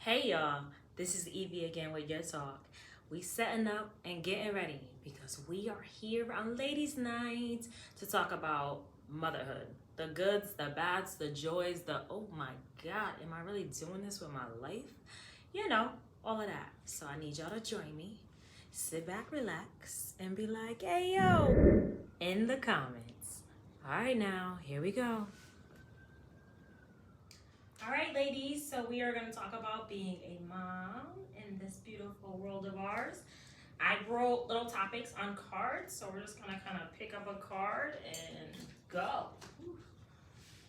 Hey y'all, this is Evie again with your talk. We setting up and getting ready because we are here on Ladies' Night to talk about motherhood. The goods, the bads, the joys, the oh my god, am I really doing this with my life? You know, all of that. So I need y'all to join me. Sit back, relax, and be like, hey yo, in the comments. Alright now, here we go. All right, ladies, so we are going to talk about being a mom in this beautiful world of ours. I wrote little topics on cards, so we're just going to kind of pick up a card and go.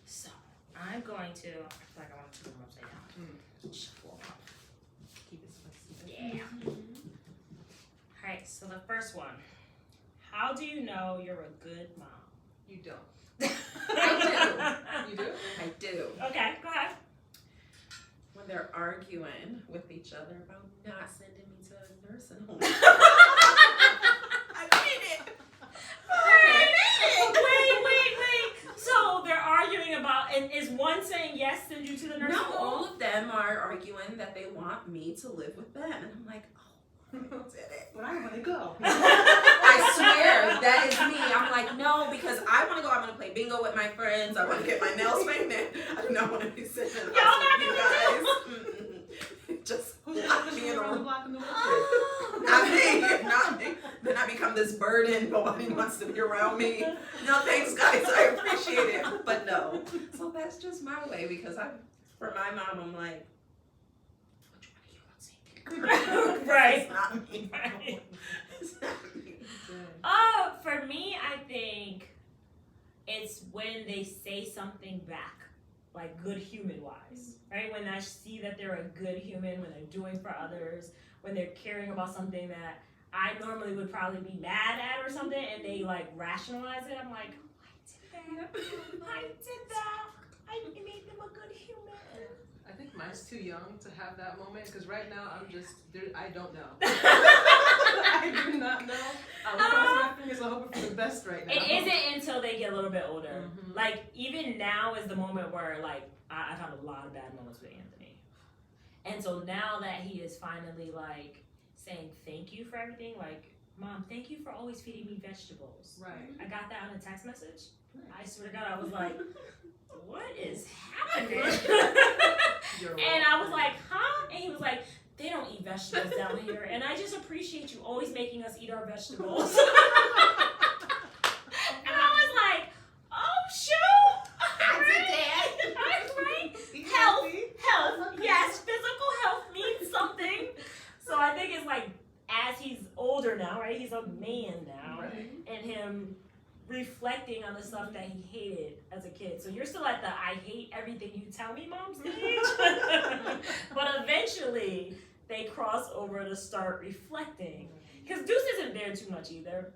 So I'm going to, I feel like I want to put them upside down. Shuffle them up. Keep it spicy. Yeah. All right, so the first one. How do you know you're a good mom? You don't. I You do? I do. Okay, go ahead. When they're arguing with each other about not sending me to a nursing home. I made it. Wait. So they're arguing about, and is one saying yes, send you to the nursing No, home? all of them are arguing that they want me to live with them. And I'm like, oh, I did it. But I want to go. I swear, that is me. I'm like, no, because I want to go. I want to play bingo with my friends. I want to get my nails painted. I do not want to be sitting in the house with you guys. Just lock me in a room. Block in the wheelchair. Not me. Then I become this burden. Nobody wants to be around me. No, thanks, guys. I appreciate it. But no. So that's just my way because for my mom, I'm like, which one of you wants to Right. It's not me. Right. It's not me. For me, I think it's when they say something back, like good human wise, right? When I see that they're a good human, when they're doing for others, when they're caring about something that I normally would probably be mad at or something, and they like rationalize it. I'm like, I did that. I made them a good human. I think mine's too young to have that moment because right now I'm just, I don't know. I do not know. I'm crossing my fingers and hoping for the best right now. It isn't until they get a little bit older. Mhm. Like, even now is the moment where, like, I've had a lot of bad moments with Anthony. And so now that he is finally, like, saying thank you for everything, like, Mom, thank you for always feeding me vegetables. Right. I got that on a text message. I swear to God, I was like, what is happening? And I was like, huh? And he was like, they don't eat vegetables down here. And I just appreciate you always making us eat our vegetables. And I was like, oh, shoot. All right. Health. Yes, physical health means something. So I think it's like, as he's older now, right? He's a man now. Right. And him reflecting on the stuff that he hated as a kid. So you're still at the I hate everything you tell me mom stage. But eventually they cross over to start reflecting. Because Deuce isn't there too much either.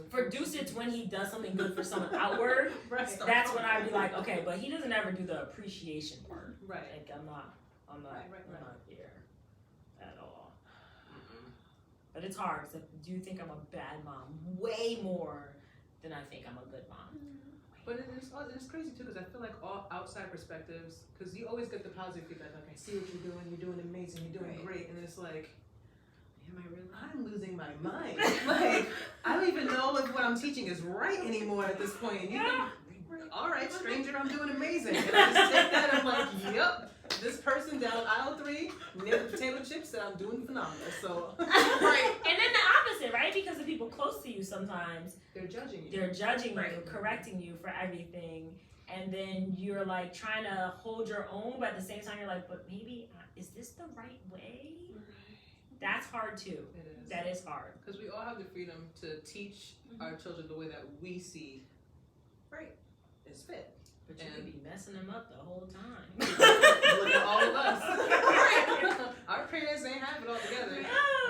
For Deuce, it's when he does something good for someone outward. Right. That's when I'd be like, okay, but he doesn't ever do the appreciation part. Right. Like I'm not Right. not there at all. But it's hard. So do you think I'm a bad mom? Way more than I think I'm a good mom. But it's crazy too because I feel like all outside perspectives, because you always get the positive feedback, like I see what you're doing amazing, you're doing Right. great, and then it's like, Am I really? I'm losing my mind. Like, I don't even know if what I'm teaching is right anymore at this point. And you think, all right, stranger, I'm doing amazing. And I just take that and I'm like, yep, this person down aisle 3 near the potato chips said I'm doing phenomenal. So, Right. And then the opposite, right? Because the people close to you sometimes, they're judging you. they're judging you, Right. correcting you for everything. And then you're like trying to hold your own, but at the same time you're like, but maybe, is this the right way? That's hard too. It is. That is hard. Because we all have the freedom to teach our children the way that we see Right. is fit. But you could be messing them up the whole time. Look at all of us. Our parents ain't have it all together.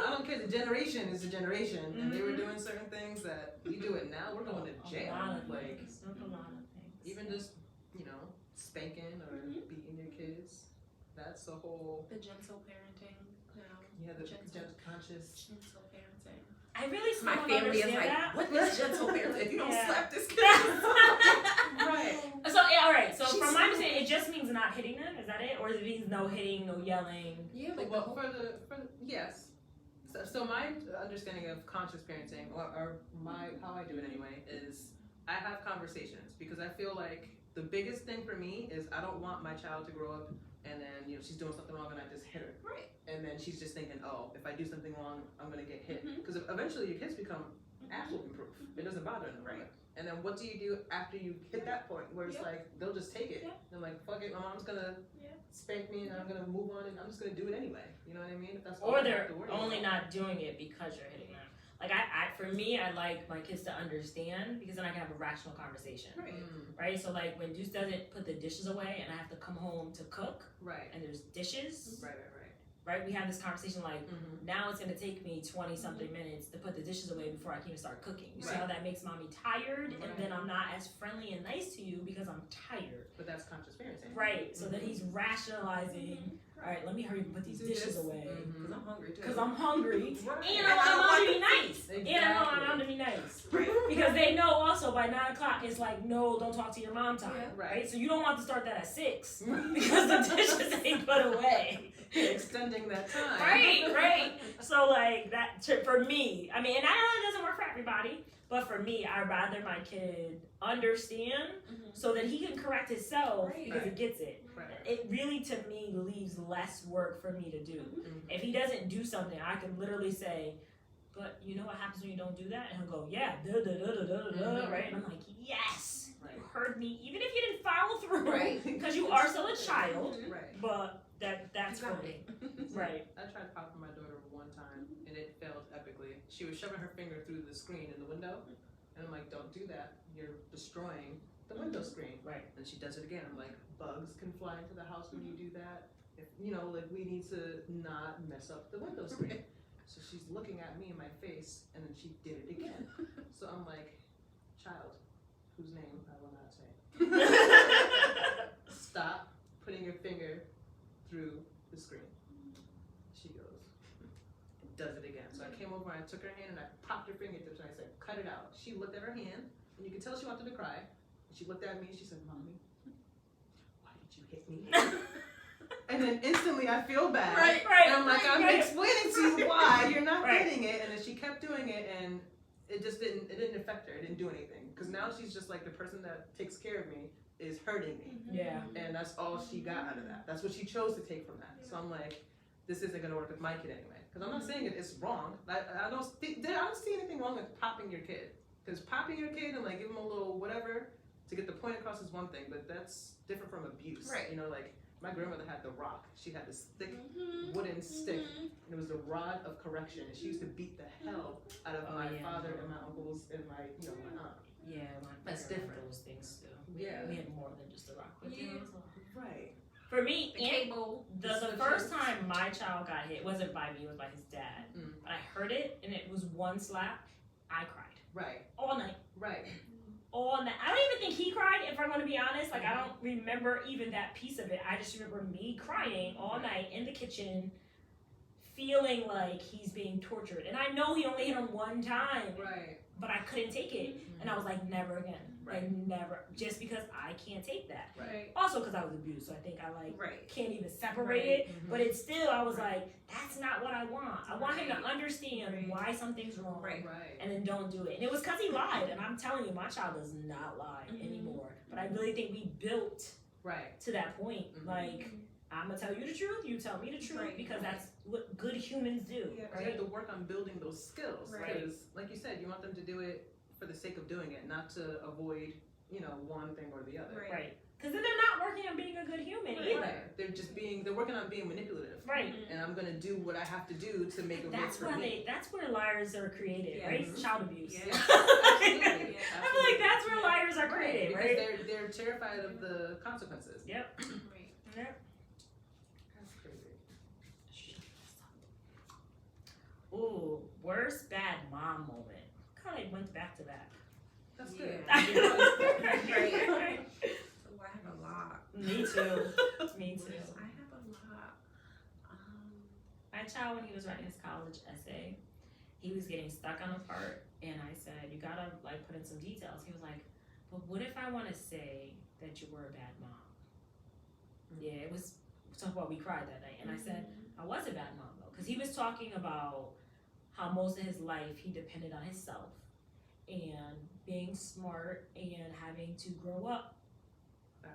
I don't care. The generation is a generation, and they were doing certain things that we do it now. We're going to jail. A lot of Like things. A lot of things. even just spanking or beating your kids. That's a whole The gentle parenting. the Gentle. conscious. Gentle parenting. I really still My don't family is understand like, that. what is gentle parenting? If you don't Yeah. slap this kid. Right. So yeah, all right. So She's from my so- understanding, it just means not hitting them. Is that it, or it means no hitting, no yelling? Yeah, like Well, yes. So my understanding of conscious parenting, or how I do it anyway, is I have conversations because I feel like the biggest thing for me is I don't want my child to grow up and then she's doing something wrong and I just hit her. Right. And then she's just thinking, oh, if I do something wrong, I'm gonna get hit. Mhm. Because eventually your kids become absolutely proof. It doesn't bother them. Right. And then what do you do after you hit that point where it's Yep. like they'll just take it? Yeah. They're like, fuck it, my mom's gonna spank me and I'm gonna move on and I'm just gonna do it anyway. You know what I mean? If that's all Or I they're have to worry only about. not doing it because you're hitting them. Like for me, I like my kids to understand because then I can have a rational conversation, Right. right? So like when Deuce doesn't put the dishes away and I have to come home to cook Right. and there's dishes, Right. right? We have this conversation like, Mm-hmm. now it's gonna take me 20 something minutes to put the dishes away before I can even start cooking. You see Right. how that makes mommy tired, and Right. then I'm not as friendly and nice to you because I'm tired. But that's conscious parenting. Right. So then he's rationalizing, all right, let me hurry up and put these Do dishes this. away. Because I'm hungry too. Because I'm hungry. Right. And I want my mom to be nice. Exactly. And I want my mom to be nice. Right. Because they know also by 9 o'clock it's like, no, don't talk to your mom time. Yeah. Right. So you don't want to start that at 6 because the dishes ain't put away. Extending that time. Right. So like that for me, I mean, and I know it doesn't work for everybody, but for me, I'd rather my kid understand so that he can correct himself Right. because he gets it. Right. It really, to me, leaves less work for me to do. Mhm. If he doesn't do something, I can literally say, but you know what happens when you don't do that? And he'll go, yeah, right? And I'm like, yes, you Right. heard me, even if you didn't follow through, Right. because you are still a child, Right. but that's for me. Right. I tried popping my daughter one time and it failed epically. She was shoving her finger through the screen in the window, and I'm like, don't do that. You're destroying the window screen. Right. And she does it again. I'm like, bugs can fly into the house when you do that. If like we need to not mess up the window screen. So she's looking at me in my face, and then she did it again. So I'm like, child, whose name I will not say. Stop putting your finger through the screen. She goes, and does it again. So I came over and I took her hand and I popped her fingertips and I said, cut it out. She looked at her hand, and you could tell she wanted to cry. And she looked at me and she said, Mommy, why did you hit me? And then instantly I feel bad. Right. And I'm like, I'm explaining to you why you're not Right. getting it. And then she kept doing it, and it just didn't affect her. It didn't do anything. Because now she's just like the person that takes care of me is hurting me. Yeah. And that's all she got out of that. That's what she chose to take from that. So I'm like, this isn't going to work with my kid anyway. Because I'm not saying it's wrong. I don't see anything wrong with popping your kid. Because popping your kid and like give them a little whatever to get the point across is one thing, but that's different from abuse. Right. Like my grandmother had the rock. She had this thick wooden stick, and it was the rod of correction. And she used to beat the hell out of my father and my uncles and my my aunt. Yeah, That's parents different. Those things too. Yeah. We had more than just a rock. But Yeah. Right. For me, The and cable. the first time my child got hit wasn't by me, it was by his dad. But I heard it, and it was one slap. I cried Right. all night. Right. All night. I don't even think he cried, if I'm going to be honest. Like, I don't remember even that piece of it. I just remember me crying all night in the kitchen, feeling like he's being tortured. And I know he only hit him one time, Right. but I couldn't take it. And I was like, never again. Right. Like, never. Just because I can't take that. Right. Also because I was abused, so I think I, like, Right. can't even separate it. Mhm. But it's still, I was like, that's not what I want. I want him to understand Right. why something's wrong. Right. Right. And then don't do it. And it was because he lied. And I'm telling you, my child does not lie anymore. But I really think we built Right. to that point. Mhm. Like, I'm going to tell you the truth, you tell me the truth, Right. because that's what good humans do. Yeah. You Right? have to work on building those skills. Right. Because, like you said, you want them to do it for the sake of doing it, not to avoid, one thing or the other. Right. Right. Because then they're not working on being a good human either. Right. They're working on being manipulative. Right. And I'm gonna do what I have to do to make it work That's for why me. that's where liars are created, Yeah. right? Mhm. Child abuse. Yeah. Absolutely. Yeah. I feel like that's where liars are created, Because right? they're terrified of the consequences. Yep. Right. Yep. That's crazy. Ooh, worst bad mom moment. Kind of went back to back. That's Yeah. good. Right. Oh, I have a lot. Me too. Me too. I have a lot. My child, when he was writing his college essay, he was getting stuck on a part, and I said, you gotta like put in some details. He was like, but what if I want to say that you were a bad mom? Yeah, it was something about we cried that night, and I said I was a bad mom though, because he was talking about how most of his life he depended on himself and being smart and having to grow up,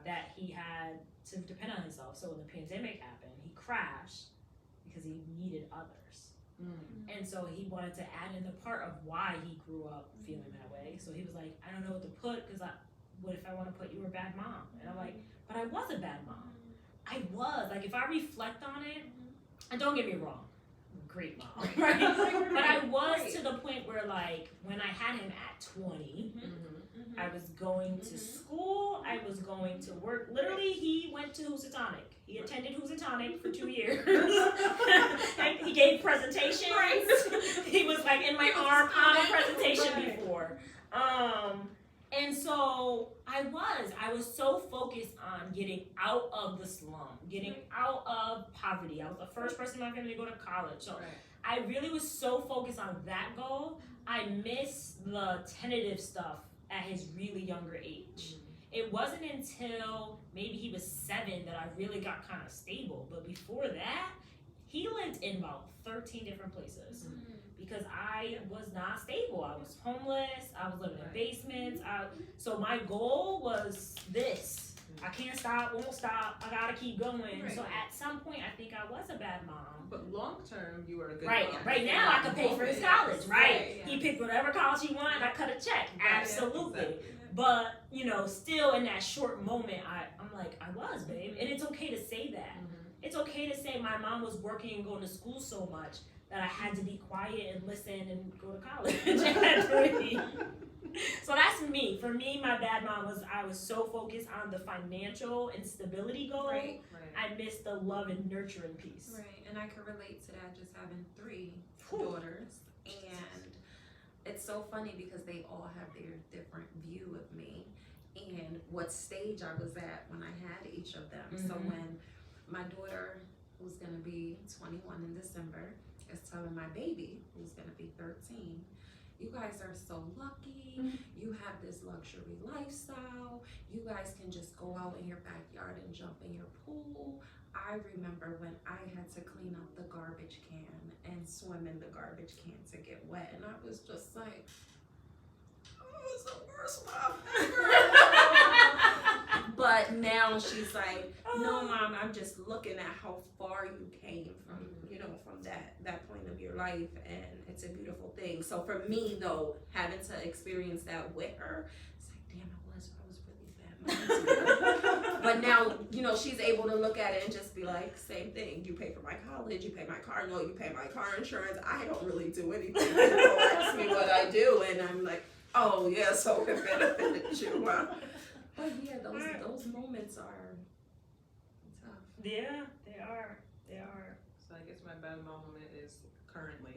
that he had to depend on himself. So when the pandemic happened, he crashed because he needed others. And so he wanted to add in the part of why he grew up feeling that way. So he was like, I don't know what to put, because what if I want to put you were a bad mom? And I'm like, but I was a bad mom. I was. Like, if I reflect on it, and don't get me wrong, great mom, right? But I was to the point where, like, when I had him at 20, I was going to school, I was going to work. Literally, he went to Housatonic. He attended Housatonic for 2 years. And he gave presentations. He was like in my arm on a presentation before. And so I was so focused on getting out of the slum, getting out of poverty. I was the first person in my family to go to college. So I really was so focused on that goal. I missed the tentative stuff at his really younger age. It wasn't until maybe he was 7 that I really got kind of stable. But before that, he lived in about 13 different places because I was not stable. I was homeless. I was living in basements. So my goal was this. I can't stop, won't stop. I gotta keep going. So at some point, I think I was a bad mom. But long term, you were a good mom. Right now, I could pay for his college. He picked whatever college he wanted. I cut a check. Absolutely. Exactly. But, you know, still in that short moment, I'm like, I was, babe. And it's okay to say that. It's okay to say my mom was working and going to school so much that I had to be quiet and listen and go to college at 3. So that's me. For me, my bad mom was, I was so focused on the financial and stability goal. I missed the love and nurturing piece. And I could relate to that, just having 3 daughters. And it's so funny because they all have their different view of me and what stage I was at when I had each of them. So when my daughter, who's gonna be 21 in December, is telling my baby, who's gonna be 13, you guys are so lucky. You have this luxury lifestyle. You guys can just go out in your backyard and jump in your pool. I remember when I had to clean up the garbage can and swim in the garbage can to get wet. And I was just like, oh, it's the worst mom ever. But now she's like, no, Mom, I'm just looking at how far you came from, you know, from that point of your life, and it's a beautiful thing. So for me, though, having to experience that with her, it's like, damn, I was really bad mom. But now, you know, she's able to look at it and just be like, same thing. You pay for my college, you pay my car note, you pay my car insurance. I don't really do anything. People ask me what I do, and I'm like, oh yeah, so it benefited you. But yeah, those moments are tough. Yeah, they are. So I guess my bad mom moment is currently.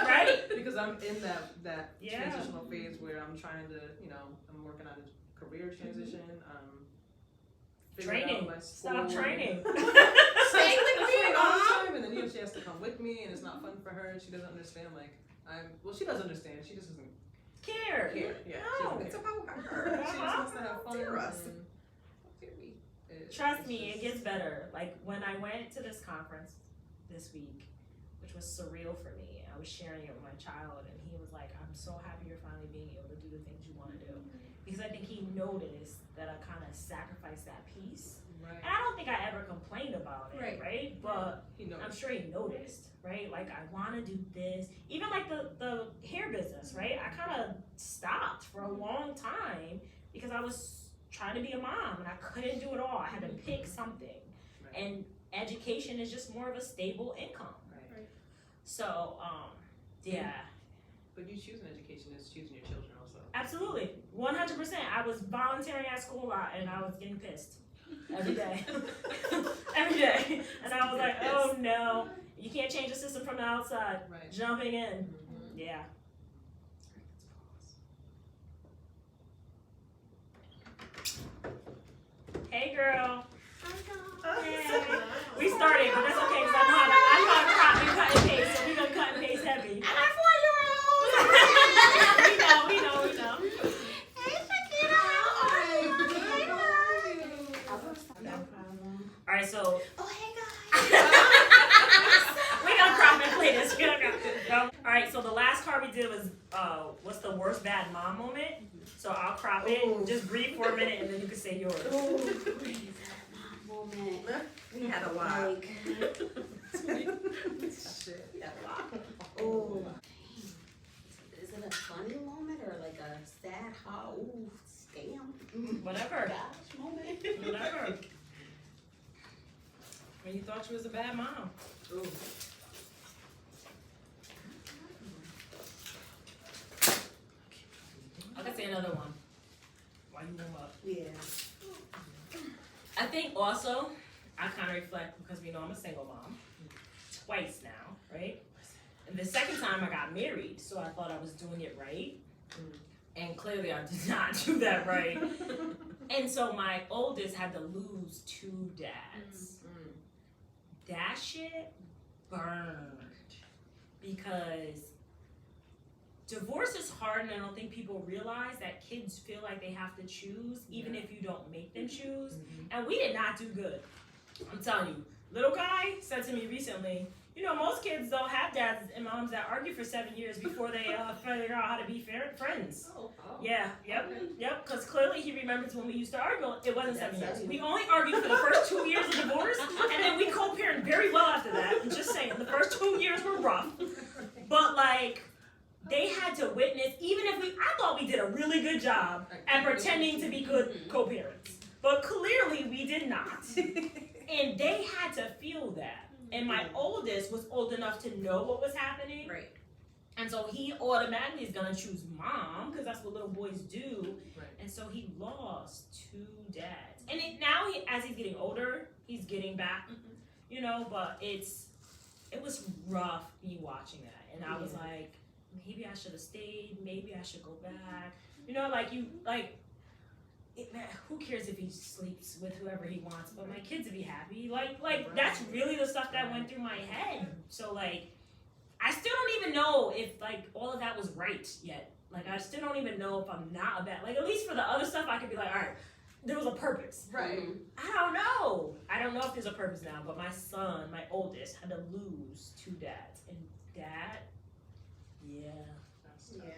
Right? Because I'm in that transitional phase where I'm trying to, you know, I'm working on a career transition. Training. Stop training. Stay with me all the time, and then you know she has to come with me, and it's not fun for her. She doesn't understand. Like she does understand. She just doesn't care. Yeah. No, it's about her. She just wants to have fun. Trust me, it gets better. Like when I went to this conference this week, which was surreal for me, I was sharing it with my child, and he was like, I'm so happy you're finally being able to do the things you want to do. Because I think he noticed that I kind of sacrificed that piece. And I don't think I ever complained about it, right? But I'm sure he noticed, right? Like, I want to do this. Even like the hair business, right? I kind of stopped for a long time because I was trying to be a mom and I couldn't do it all. I had to pick something. And education is just more of a stable income. So, yeah. But you choosing education is choosing your children also. Absolutely. 100%. I was volunteering at school a lot and I was getting pissed every day. Every day. And I was like, oh no, you can't change the system from the outside. Jumping in. Yeah. Hey girl. Hey. We started, but that's okay because I know how to cut and paste, so we're gonna cut and paste heavy. right, so the last card we did was what's the worst bad mom moment? So I'll crop it. Just breathe for a minute and then you can say yours. Moment. We had a lot. Like, Shit. We had a lot. oh, is it a funny moment or like a sad, ooh, scam? Whatever. Gosh, moment. Whatever. When you thought you was a bad mom. Ooh. I can say another one. Why you warm up? Yeah. I think also I kind of reflect because we know I'm a single mom twice now, right? And the second time I got married, so I thought I was doing it right, and clearly I did not do that right. And so my oldest had to lose 2 dads. That shit burned because divorce is hard, and I don't think people realize that kids feel like they have to choose, even if you don't make them choose. And we did not do good. I'm telling you. Little guy said to me recently, you know, most kids don't have dads and moms that argue for 7 years before they figure out how to be friends. Yeah, yep, because clearly he remembers when we used to argue, it wasn't 7 years. We only argued for the first 2 years of divorce, and then we co-parent very well after that. I'm just saying, the first 2 years were rough. But like, they had to witness, even if I thought we did a really good job at pretending to be good co-parents. But clearly we did not. And they had to feel that. And my oldest was old enough to know what was happening. Right. And so he automatically is gonna choose mom, because that's what little boys do. Right. And so he lost 2 dads. And now, as he's getting older, he's getting back, you know, but it was rough me watching that. And I was like, maybe I should have stayed, maybe I should go back. You know, man, who cares if he sleeps with whoever he wants, but my kids would be happy. Like that's really the stuff that went through my head. So like, I still don't even know if like all of that was right yet. Like I still don't even know if I'm not a bad, like at least for the other stuff I could be like, all right, there was a purpose. Right. I don't know. I don't know if there's a purpose now, but my son, my oldest, had to lose 2 dads. And that, yeah. Yeah.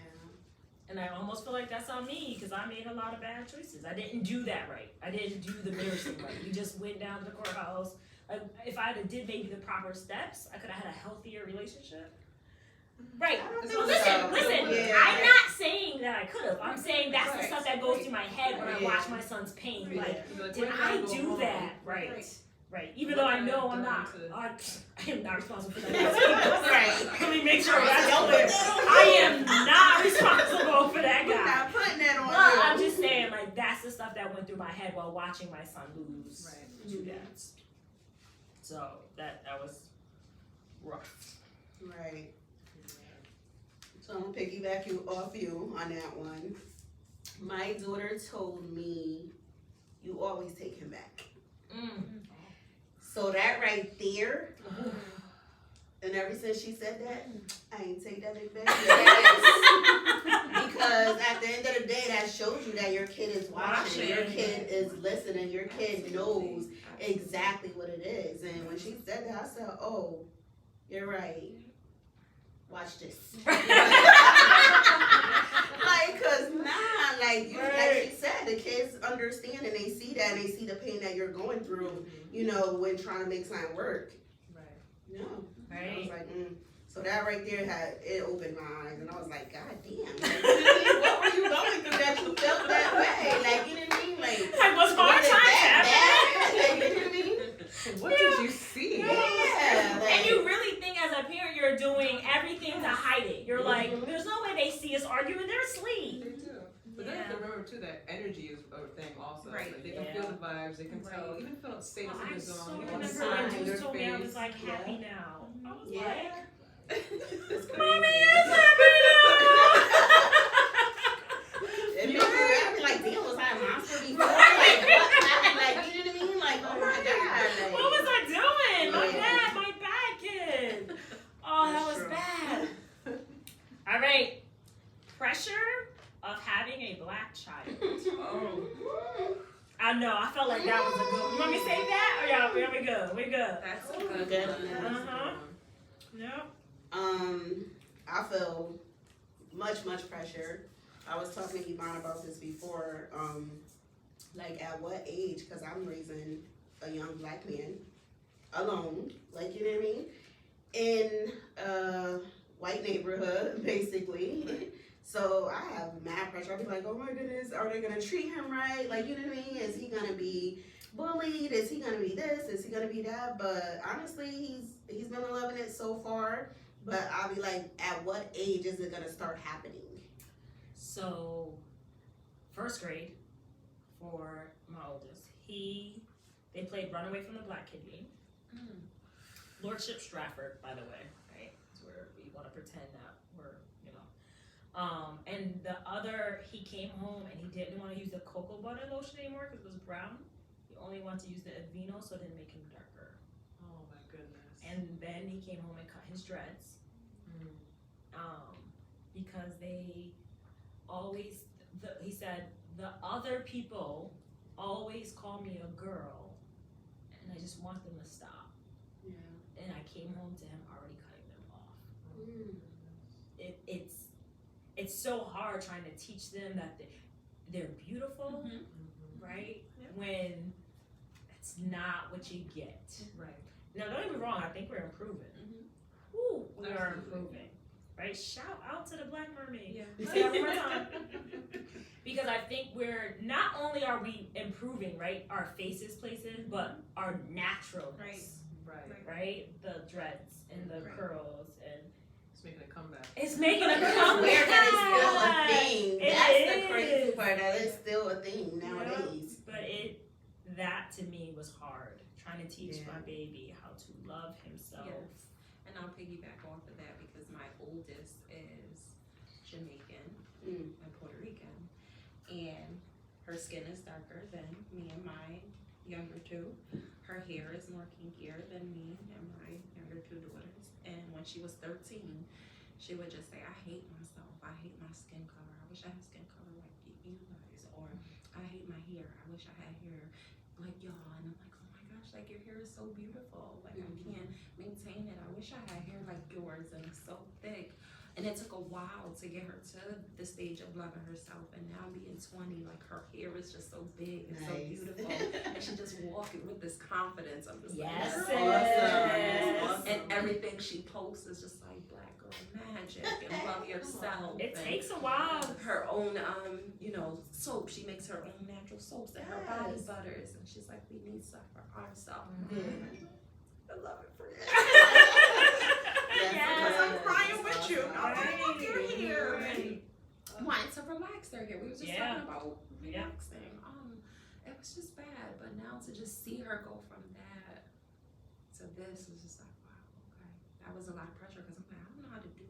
And I almost feel like that's on me because I made a lot of bad choices. I didn't do that right. I didn't do the marriage thing right. We just went down to the courthouse. Like, if I did maybe the proper steps, I could have had a healthier relationship. Right. Listen. Yeah. I'm not saying that I could have. I'm saying that's the stuff that goes through my head when I watch my son's pain. Like, did I do that right? Right. Even though I know I'm not. I am not responsible for that. Right. Let me make sure that's clear. I am not responsible for that guy. Not putting that on Well, you. I'm just saying, like, that's the stuff that went through my head while watching my son lose 2 dads. So that was rough. Right. So I'm gonna piggyback off you on that one. My daughter told me, you always take him back. So that right there, and ever since she said that, I ain't take that big back. Because at the end of the day, that shows you that your kid is watching, your kid is listening, your kid knows exactly what it is. And when she said that, I said, oh, you're right. Watch this. Like, cause like she said, the kids understand and they see that and they see the pain that you're going through, you know, when trying to make something work. Right. No. Right. I was like, So that right there opened my eyes, and I was like, God damn. Like, what were you going through that you felt that way? Like, you know what I mean? Like was hard times happening? Like, you know what I mean? What did you see? Yeah. Like, And you really think as a parent you're doing everything to hide it. You're like, there's no way they see us arguing, they're asleep. They do. But then you have to remember too that energy is a thing also. Right. Like, they can feel the vibes, they can tell, even if they don't say Well, this in I the so zone, you can remember see when it in their Juice told me I was face. like happy now. I was Yeah. like, It's Mommy crazy. is happy it makes you happy, like, damn, was I a monster before? Like, what happened? Like, you know what I mean? Like, oh my God. now. Like, What was I doing? Yeah. My bad kid. Oh, that was bad. All right. Pressure of having a black child. Oh, I know. I felt like that was a good one. You want me to say that? Or y'all, we good? We good. that's a good Good. one. Uh-huh. Yep. I feel much pressure. I was talking to Iman about this before. Like at what age? Because I'm raising a young black man alone. Like, you know what I mean? In a white neighborhood, basically. Right. So I have mad pressure. I'll be like, oh my goodness, are they gonna treat him right? Like, you know what I mean? Is he gonna be bullied? Is he gonna be this? Is he gonna be that? But honestly, he's been loving it so far. But I'll be like, at what age is it gonna start happening? So, first grade for my oldest, they played Runaway from the Black Kid game. Lordship Stratford, by the way, right? It's where we want to pretend that we're, you know. And the other, he came home and he didn't want to use the cocoa butter lotion anymore because it was brown. He only wanted to use the Aveeno, so it didn't make him darker. Oh my goodness. And then he came home and cut his dreads. Because they always, he said, the other people always call me a girl, and I just want them to stop. Yeah. And I came home to him already cutting them off. It's so hard trying to teach them that they're beautiful, right? Yeah. When it's not what you get. Right. Now, don't get me wrong, I think we're improving. Woo, we are improving. Right? Shout out to the Black Mermaid. Yeah. Say that one more time. Because I think not only are we improving, right, our faces places, but our naturalness. Right? The dreads and the curls and It's making a comeback. it's making a It's comeback. weird that it's still a thing. It That's is. the crazy part, that it's still a thing nowadays. But that to me was hard. Trying to teach Yeah. my baby how to love himself. Yes. And I'll piggyback off of that because my oldest is Jamaican and Puerto Rican. And her skin is darker than me and my younger two. Her hair is more kinkier than me and my younger two daughters. And when she was 13, she would just say, I hate myself. I hate my skin color. I wish I had skin color like you guys. Or I hate my hair. I wish I had hair like y'all. And I'm like, oh my gosh, like your hair is so beautiful. Like I can't maintain it. I wish I had hair like yours and it's so thick. And it took a while to get her to the stage of loving herself. And now being 20, like her hair is just so big and so Nice. beautiful. And she just walking with this confidence. I'm just Yes, like, sis. awesome. And everything she posts is just like black girl magic and love yourself. It and takes a while. her own, soap. She makes her own natural soaps and her body Yes. butters. And she's like, we need stuff for ourselves. I love it for you. Because I'm crying with you. I love your hair. And wanting to relax their hair. We were just talking about relaxing. It was just bad. But now to just see her go from that to this was just like, wow, okay. That was a lot of pressure because I'm like, I don't know how to do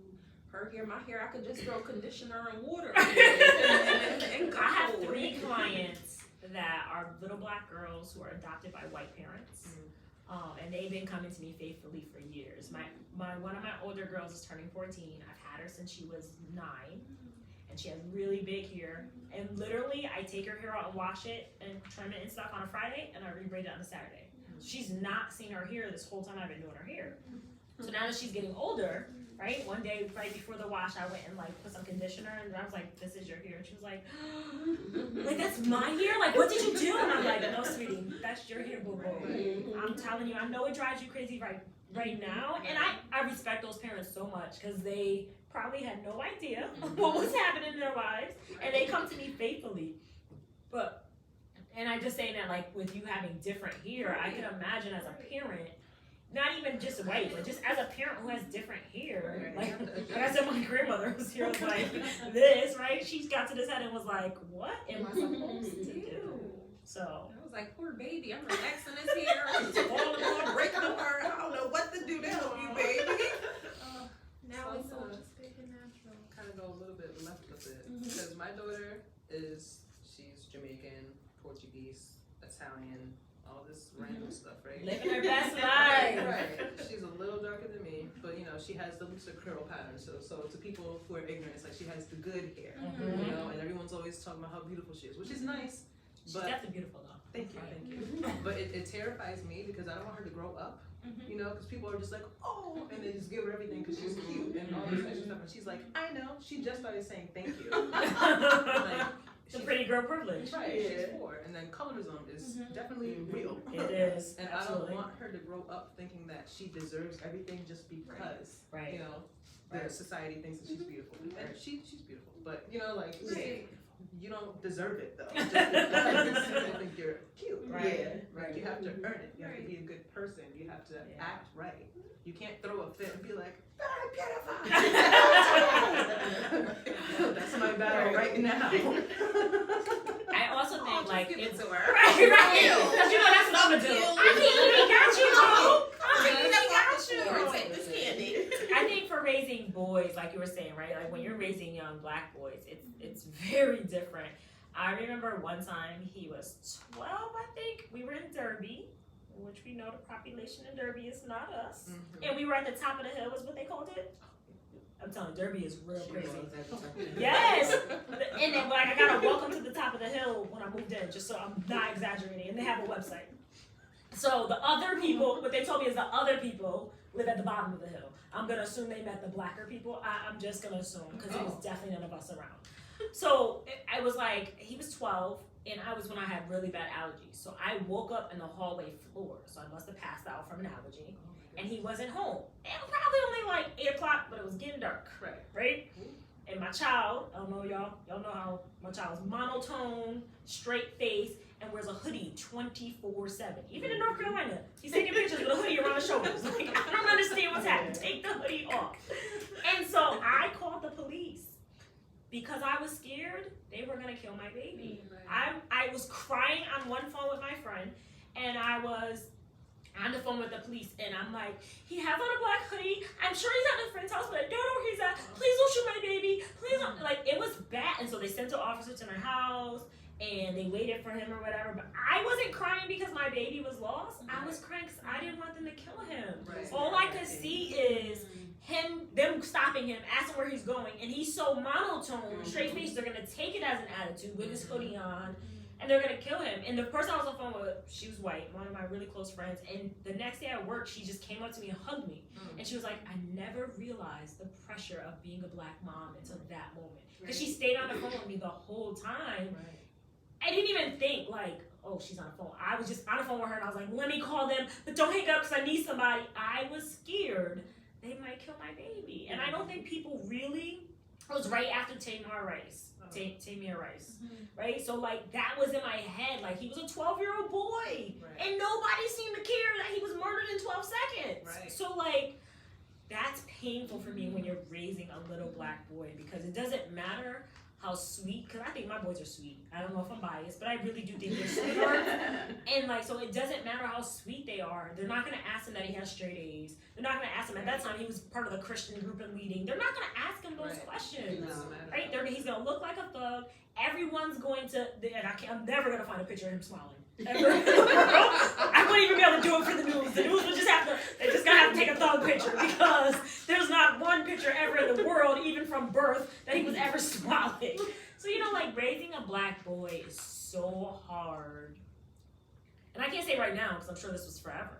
her hair. My hair, I could just throw conditioner and water and go. I have 3 clients that are little black girls who are adopted by white parents. And they've been coming to me faithfully for years. One of my older girls is turning 14. I've had her since she was 9, and she has really big hair. And literally, I take her hair out and wash it and trim it and stuff on a Friday, and I rebraid it on a Saturday. She's not seen her hair this whole time I've been doing her hair. So now that she's getting older, right? One day, right before the wash, I went and like put some conditioner, and I was like, "This is your hair." And she was like, "Like that's my hair? Like what did you do?" And I'm like, "No, sweetie, that's your hair, boo boo. I'm telling you, I know it drives you crazy right now, and I respect those parents so much because they probably had no idea what was happening in their lives, and they come to me faithfully. And I just saying that like with you having different hair, I can imagine as a parent. Not even just white, but just as a parent who has different hair. Like I said, my grandmother was here, was like this, right? She got to this head and was like, what am I supposed to do? So I was like, poor baby, I'm relaxing his hair, it's falling apart, breaking apart. I don't know what to do to help you, baby. Now it's all just big and natural. Kind of go a little bit left with it because my daughter she's Jamaican, Portuguese, Italian, all this random stuff, right? living her best life. Right. She's a little darker than me, but she has the curl pattern. So to people who are ignorant, it's like she has the good hair, and everyone's always talking about how beautiful she is, which is nice. She's But definitely beautiful though. thank you. But it terrifies me because I don't want her to grow up, because people are just like, oh, oh, and they just give her everything because she's cute and all this extra stuff. And she's like, I know. She just started saying thank you. Like, the pretty girl privilege. Right, she's 4. And then colorism is definitely real. It is. And absolutely. I don't want her to grow up thinking that she deserves everything just because, you know, the society thinks that she's beautiful. And she's beautiful. But, you know, like, you don't deserve it, though. Just because people think you're cute. Right. Right. You have to earn it. You have to be a good person. You have to act right. You can't throw a fit and be like, I'm beautiful. That's my battle right now. I also think, like, give it it's to her. right. Because you know that's what I'm gonna do. I Take this candy. I think for raising boys, like you were saying, right? Like when you're raising young black boys, it's very different. I remember one time he was 12, I think. We were in Derby, which we know the population in Derby is not us. And we were at the top of the hill, is what they called it. I'm telling you, Derby is real crazy. Yes! And then like I got a welcome to the top of the hill when I moved in, just so I'm not exaggerating. And they have a website. So the other people, what they told me is the other people live at the bottom of the hill. I'm gonna assume they met the blacker people. I'm just gonna assume, because it was definitely none of us around. So I was like, he was 12, and I was when I had really bad allergies. So I woke up in the hallway floor, so I must have passed out from an allergy. And he wasn't home. It was probably only like 8 o'clock, but it was getting dark. Right? And my child, I don't know y'all know how my child's monotone, straight face, and wears a hoodie 24/7. Even in North Carolina, he's taking pictures with a hoodie around his shoulders. Like, I don't understand what's happening. Take the hoodie off. And so I called the police because I was scared they were gonna kill my baby. I was crying on one phone with my friend, and I was on the phone with the police, and I'm like, he has on a black hoodie. I'm sure he's at a friend's house, but I don't know where he's at. Please don't shoot my baby. Please don't. Like, it was bad. And so they sent an officer to my house, and they waited for him or whatever. But I wasn't crying because my baby was lost. I was crying because I didn't want them to kill him. All I could see is them stopping him, asking where he's going, and he's so monotone, straight face. They're gonna take it as an attitude with his hoodie on. And they're gonna kill him. And the person I was on the phone with, she was white, one of my really close friends. And the next day at work, she just came up to me and hugged me. And she was like, I never realized the pressure of being a black mom until that moment. Because she stayed on the phone with me the whole time. I didn't even think like, oh, she's on the phone. I was just on the phone with her, and I was like, let me call them, but don't hang up because I need somebody. I was scared they might kill my baby. And I don't think people really, it was right after Tamir Rice. Right? So like that was in my head. Like he was a 12-year-old boy, and nobody seemed to care that he was murdered in 12 seconds. So like that's painful for me when you're raising a little black boy, because it doesn't matter how sweet, because I think my boys are sweet. I don't know if I'm biased, but I really do think they're sweethearts. And like, so it doesn't matter how sweet they are. They're not gonna ask him that he has straight A's. They're not gonna ask him, at that time he was part of the Christian group and leading. They're not gonna ask him those questions, right? He's gonna look like a thug. Everyone's going to, and I'm never gonna find a picture of him smiling. Ever. I wouldn't even be able to do it for the news. The news would just they're just gonna have to take a thug picture, because there's not one picture ever in the world, even from birth, that he was ever smiling. So, you know, like raising a black boy is so hard. And I can't say right now, because I'm sure this was forever.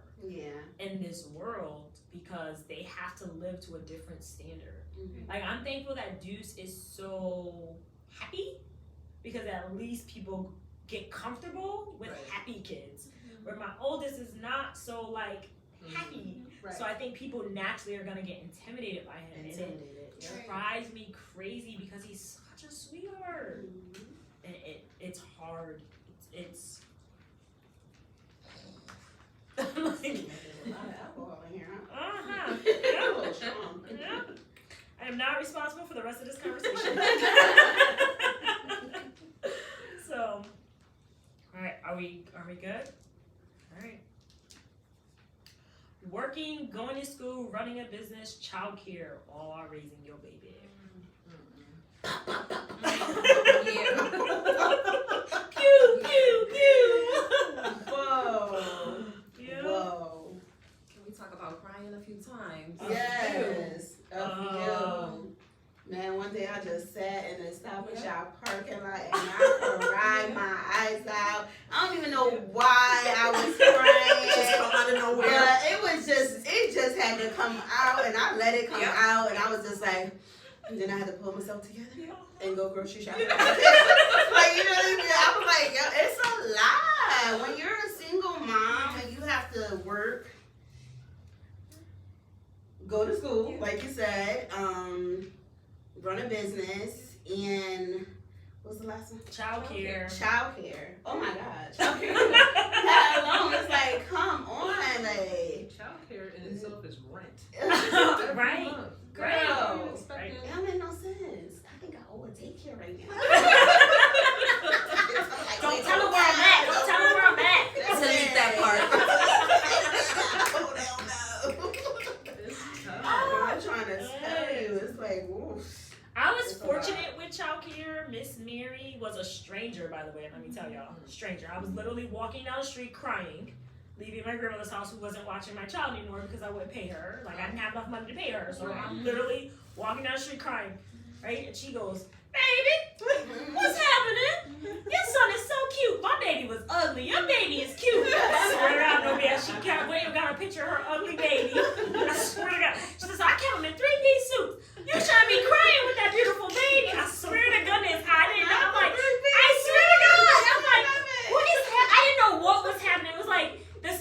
In this world, because they have to live to a different standard. Like, I'm thankful that Deuce is so happy, because at least people get comfortable with happy kids, where my oldest is not so like happy. So I think people naturally are gonna get intimidated by him. And it drives me crazy because he's such a sweetheart. And it's hard. It's like, a lot of alcohol in here, Yeah. I am not responsible for the rest of this conversation. So, all right, are we good? All right. Working, going to school, running a business, childcare, all are raising your baby. Pew, pew, pew. Whoa. Yeah. Whoa. Can we talk about crying a few times? Yes. Man, one day I just sat in the Stop and Shop parking lot and I cried my eyes out. I don't even know why I was crying. Just come out of nowhere. But it just had to come out, and I let it come Yep. out, and I was just like, and then I had to pull myself together and go grocery shopping. Like, you know what I mean? I was like, yo, it's a lot. When you're a single mom and you have to work, go to school, like you said, run a business, and what was the last one? Childcare. Childcare. Oh my God. Childcare. That alone is like, come on, like. Childcare in itself is rent. Right. Every month. Girl. How you expecting- Right. That made no sense. I think I owe a daycare right now. Don't tell them where I'm at. Don't tell them where I'm at. Delete that part. It's tough. I'm trying to tell you, it's like, oof. I was It's a fortunate with childcare. Miss Mary was a stranger, by the way. Let me tell y'all, stranger. I was literally walking down the street crying, leaving my grandmother's house who wasn't watching my child anymore because I wouldn't pay her. Like I didn't have enough money to pay her, so I'm literally walking down the street crying, right? And she goes, "Baby, what's happening? Your son is so cute. My baby was ugly. Your baby is cute." I swear to God, no man. She got a picture of her ugly baby. I swear to God. She says, "I kept him in 3-piece suits. You trying to be crying with that beautiful baby?" I swear to goodness, I didn't know. I'm like, I swear to God. I'm like, what is happening? I didn't know what was happening. It was like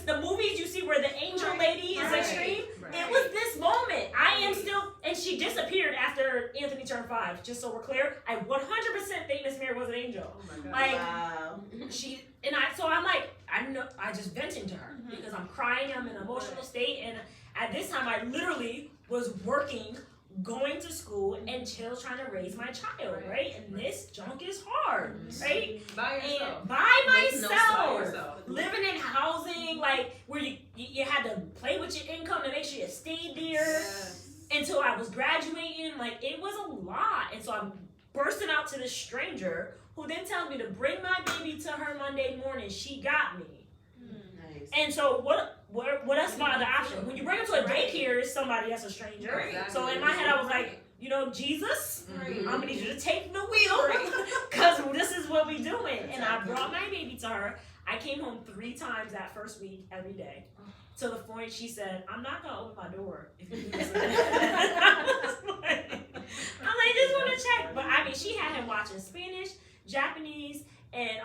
the movies you see where the angel lady is extreme. Right. It was this moment. I am still, and she disappeared after Anthony turned 5. Just so we're clear, I 100% think Miss Mary was an angel. Oh my God. Like Wow. so I'm like, I know, I just vented to her because I'm crying. I'm in an emotional state, and at this time, I literally was working, going to school, and still trying to raise my child, right? And this junk is hard, right? By yourself. And by Makes no sense. By myself. yourself. Living in housing, like where you had to play with your income to make sure you stayed there until I was graduating. Like it was a lot, and so I'm bursting out to this stranger who then tells me to bring my baby to her Monday morning. She got me, Nice. and so what else my other option? When you bring them to a daycare, it's somebody that's a stranger. Right. So in my head, I was like, you know, Jesus, Right. I'm gonna need you to take the wheel because this is what we doing. And I brought my baby to her. I came home 3 times that first week every day. To the point she said, "I'm not gonna open my door if you do this again." I'm like, just want to check. But I mean, she had him watching Spanish, Japanese, and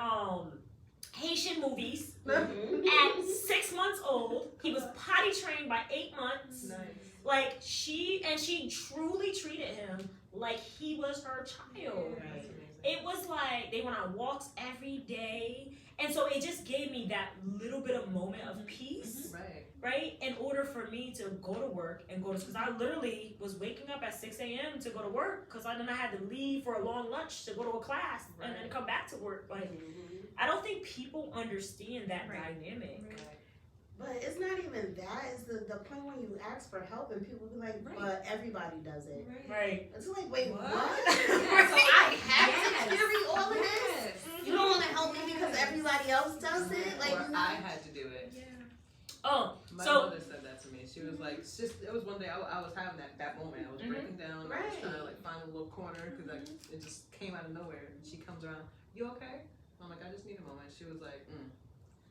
Haitian movies. Mhm. At 6 months old, he was potty trained by 8 months. Nice. Like she truly treated him like he was her child. That's amazing. It was like they went on walks every day, and so it just gave me that little bit of moment of peace, Right. right? In order for me to go to work and go to, because I literally was waking up at 6 a.m. to go to work, because then I had to leave for a long lunch to go to a class and then Right. come back to work. Like Mhm. I don't think people understand that Right. dynamic. Right. But it's not even that. It's the point when you ask for help and people be like, Right. but everybody does it. Right. It's like, wait, what? What? So I have to carry all of this? Yes. You don't want to help me because everybody else does it? Like, Or I had to do it. Oh, My so mother said that to me. She was like, it's just, it was one day I was having that moment. I was breaking down. I was Right. trying to like find a little corner because it just came out of nowhere. And she comes around, "You okay?" I'm like, "I just need a moment." She was like,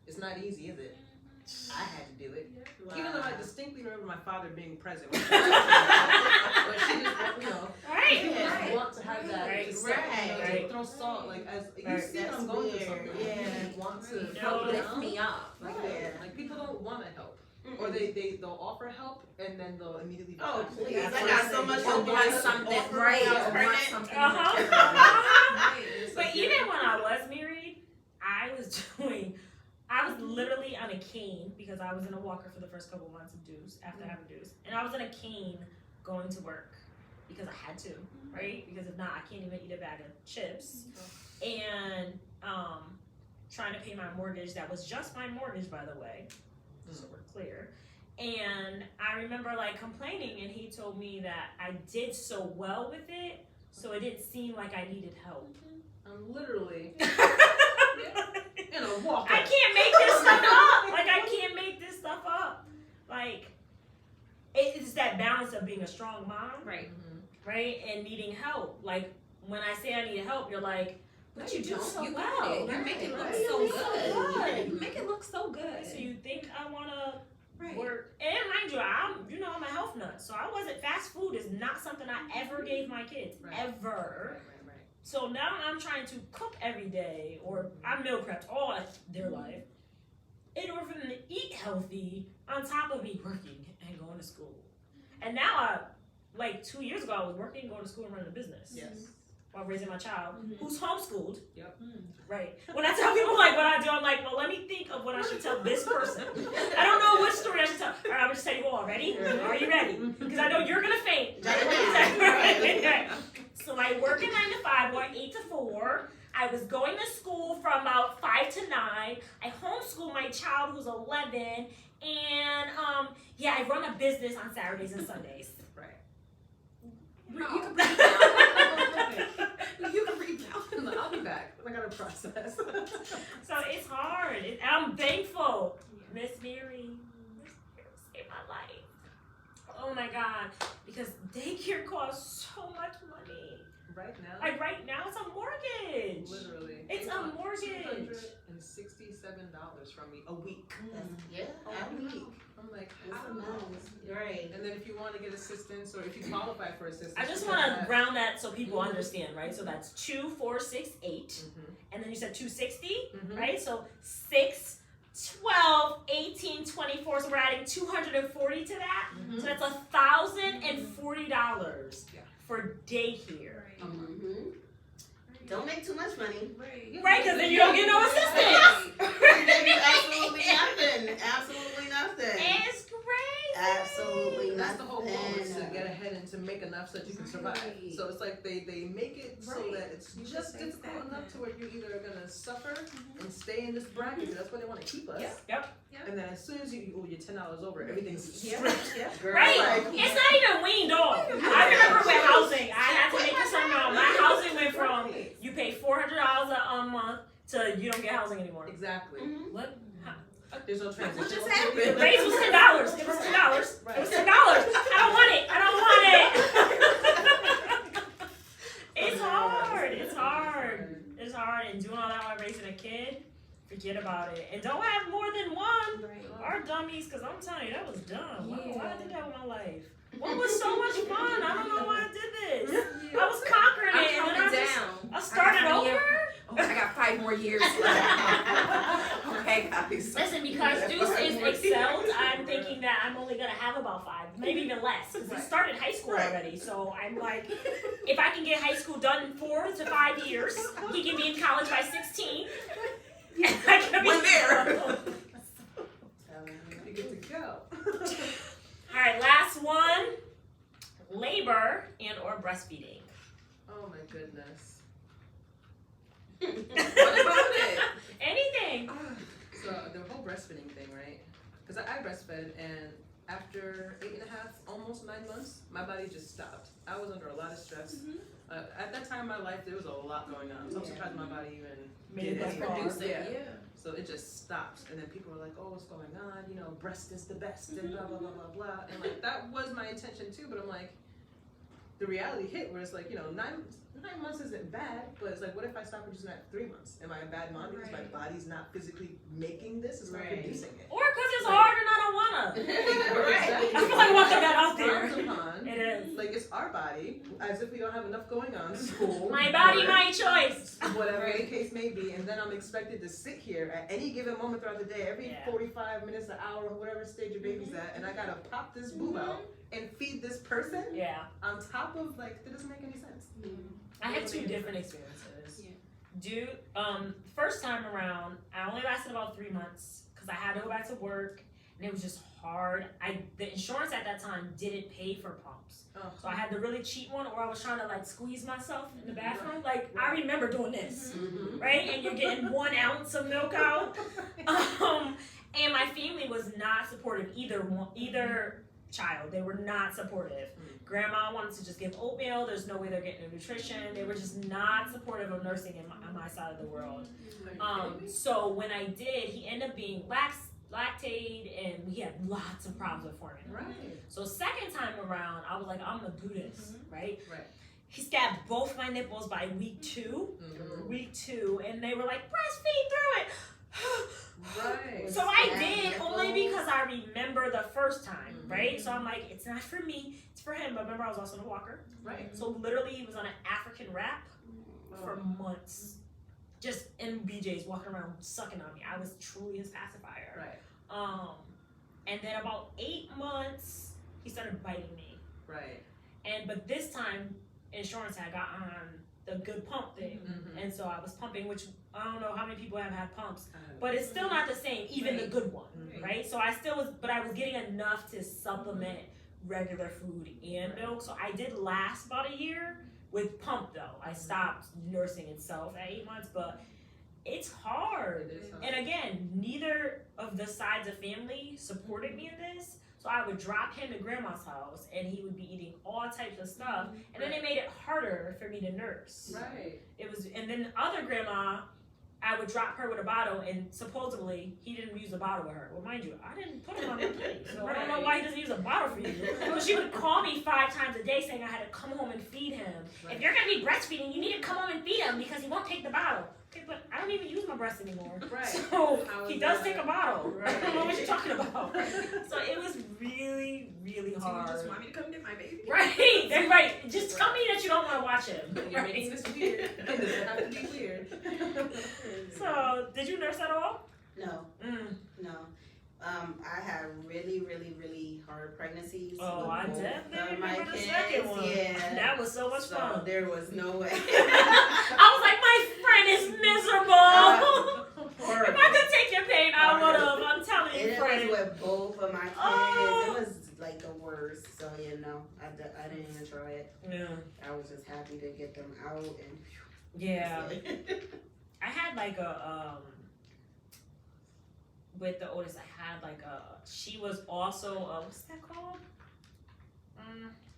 "It's not easy, is it?" I had to do it. Even though I distinctly remember my father being present. But she just, you know, right. people Yeah. just want to have that. Right. To say, you know, Right. to throw salt, like as you Right. see that That's I'm going through weird. something. Yeah. You want to Right. help No. Lift me up. Like, Yeah. like people don't want to help. Mm-mm. Or they'll offer help and then they'll immediately be Oh, passive. please. Yeah, I got so much or to do. want something Offer right, me or a want permit. something Uh-huh. material. Right. It's But like, even when I was married, I was literally on a cane because I was in a walker for the first couple months of Deuce, after having Deuce. And I was on a cane going to work because I had to, right? Because if not, I can't even eat a bag of chips. And trying to pay my mortgage, that was just my mortgage, by the way, so we're clear. And I remember like complaining, and he told me that I did so well with it, so it didn't seem like I needed help. I'm literally in a walker. I can't make this stuff up. Like I can't make this stuff up. Like it's that balance of being a strong mom, Right. right, and needing help. Like when I say I need help, you're like, but you do don't. so You well. got it. You make it look Right. so You do so good. good. You make it look so good. So you think I wanna Right. work? And mind you, I'm nuts. So fast food is not something I ever gave my kids, ever. Right. So now I'm trying to cook every day, or I meal prepped all their life, in order for them to eat healthy on top of me working and going to school. And now, like 2 years ago, I was working, going to school, and running a business. Yes. While raising my child, who's homeschooled. Yep. Right. When I tell people like what I do, I'm like, well, let me think of what I should tell this person. I don't know which story I should tell. All right, I'm gonna just tell you all. Ready? Are you ready? Because I know you're gonna faint. So I work a 9 to 5 or 8 to 4. I was going to school from about 5 to 9. I homeschool my child who's 11, and I run a business on Saturdays and Sundays. Right. No. You can breathe now. You can breathe now. I'll be back. I gotta process. So it's hard. I'm thankful. Miss Mary saved my life. Oh my God. Because daycare costs so much money. Right now? Like right now, it's a mortgage. Literally. It's a mortgage. $267 from me a week. A week. I'm like, That's a mess. Right. and then if you want to get assistance or if you qualify for assistance, I just want to round that so people understand, right? So that's 2,468, and then you said 260, right? So 6, 12, 18, 24. So we're adding 240 to that. So that's $1,040 for daycare. Don't make too much money. Right, because then you don't get no assistance. Absolutely nothing. Absolutely nothing. It's crazy. Absolutely nothing. That's the whole goal, is to get ahead and to make enough so that you can survive. So it's like they make it so that it's just difficult enough to where you're either gonna suffer and stay in this bracket. That's where they want to keep us. Yep. And then as soon as you're $10 over, everything's stripped. Right. It's not even weaned off. I remember with housing, I had to make a certain amount. My housing went from you pay $400 a month to you don't get housing anymore. Exactly. What? There's no transition. What just The happened? raise was $10. It was $10. It was $10. I don't want it. It's hard. It's hard. It's hard. And doing all that while raising a kid, forget about it. And don't have more than one. Our dummies, because I'm telling you, that was dumb. Why did I do that with my life? What was so much fun? I don't know why I did this. I was conquering it. I'm And counting then down. I started over. I got 5 more years left. Okay, guys. Listen, because Deuce is excelled, I'm thinking that I'm only going to have about 5, maybe even less. Because he started high school already. So I'm like, if I can get high school done in 4 to 5 years, he can be in college by 16. I can be there. You get to go. All right, last one. Labor and or breastfeeding. Oh my goodness. What about it? Anything. So the whole breastfeeding thing, right? Because I breastfed, and after 8.5, almost 9 months, my body just stopped. I was under a lot of stress. At that time in my life, there was a lot going on. So I'm surprised my body even Made it anywhere. that far. Yeah. So it just stopped, and then people were like, "Oh, what's going on? You know, breast is the best," and blah blah blah blah blah. And like that was my intention too, but I'm like, the reality hit where it's like, 9 months isn't bad, but it's like, what if I stop producing at 3 months? Am I a bad mom because my body's not physically making this? It's not producing it. Or because it's hard and I don't want to. Exactly. I feel like I want that out there. Frowned upon. It is. Like, it's our body, as if we don't have enough going on in school. My body, work, my choice. whatever the case may be, and then I'm expected to sit here at any given moment throughout the day, every 45 minutes, an hour, whatever stage your baby's at, and I gotta pop this boob out and feed this person on top of, like, that doesn't make any sense. I had 2 different experiences. First time around, I only lasted about 3 months because I had to go back to work, and it was just hard. The insurance at that time didn't pay for pumps. So I had the really cheap one, or I was trying to like squeeze myself in the bathroom. Like I remember doing this, right? And you're getting 1 ounce of milk out. And my family was not supportive either child. They were not supportive. Grandma wanted to just give oatmeal. There's no way they're getting the nutrition. They were just not supportive of nursing on my side of the world. So when I did, he ended up being lactate, and we had lots of problems with forming. Right. So second time around, I was like, I'm gonna do this, right? He scabbed both my nipples by week 2, and they were like, breastfeed through it. Right. So I did only because I remember the first time, right? So I'm like, it's not for me, it's for him. But remember, I was also in a walker. Right. So literally, he was on an African wrap for months. Just in BJ's walking around sucking on me. I was truly his pacifier. Right. And then about 8 months, he started biting me. Right. But this time, insurance had got on the good pump thing, and so I was pumping, which I don't know how many people have had pumps, but it's still not the same, even the good one, right? So I still was, but I was getting enough to supplement regular food and milk. So I did last about a year with pump though. I stopped nursing itself at 8 months, but it's hard. It is hard. And again, neither of the sides of family supported me in this. So I would drop him to grandma's house and he would be eating all types of stuff. And then it made it harder for me to nurse. Right. It was, and then the other grandma, I would drop her with a bottle and supposedly he didn't use a bottle with her. Well, mind you, I didn't put him on the plate. So I don't know why he doesn't use a bottle for you. But she would call me 5 times a day saying I had to come home and feed him. Right. If you're going to be breastfeeding, you need to come home and feed him because he won't take the bottle. Okay, but I don't even use my breast anymore. Right. So How he is does that? take a bottle. Right. I don't know what you're talking about. So it was really, really So you hard. just want me to come get my baby? Right, they're right. Just tell me that you don't want to watch him. You're making this weird. It doesn't have to be weird. So, did you nurse at all? No, no. I had really, really, really hard pregnancies. Oh, with I both definitely of my remember the kids. second one. Yeah. That was so much So fun. there was no way. I was like, my friend is miserable. If I could take your pain, I would have. I'm telling you, It friend. was with both of my kids. Oh. It was like the worst. So, I didn't even try it. Yeah. I was just happy to get them out and. Yeah. I had like a with the oldest, I had like she was also what's that called?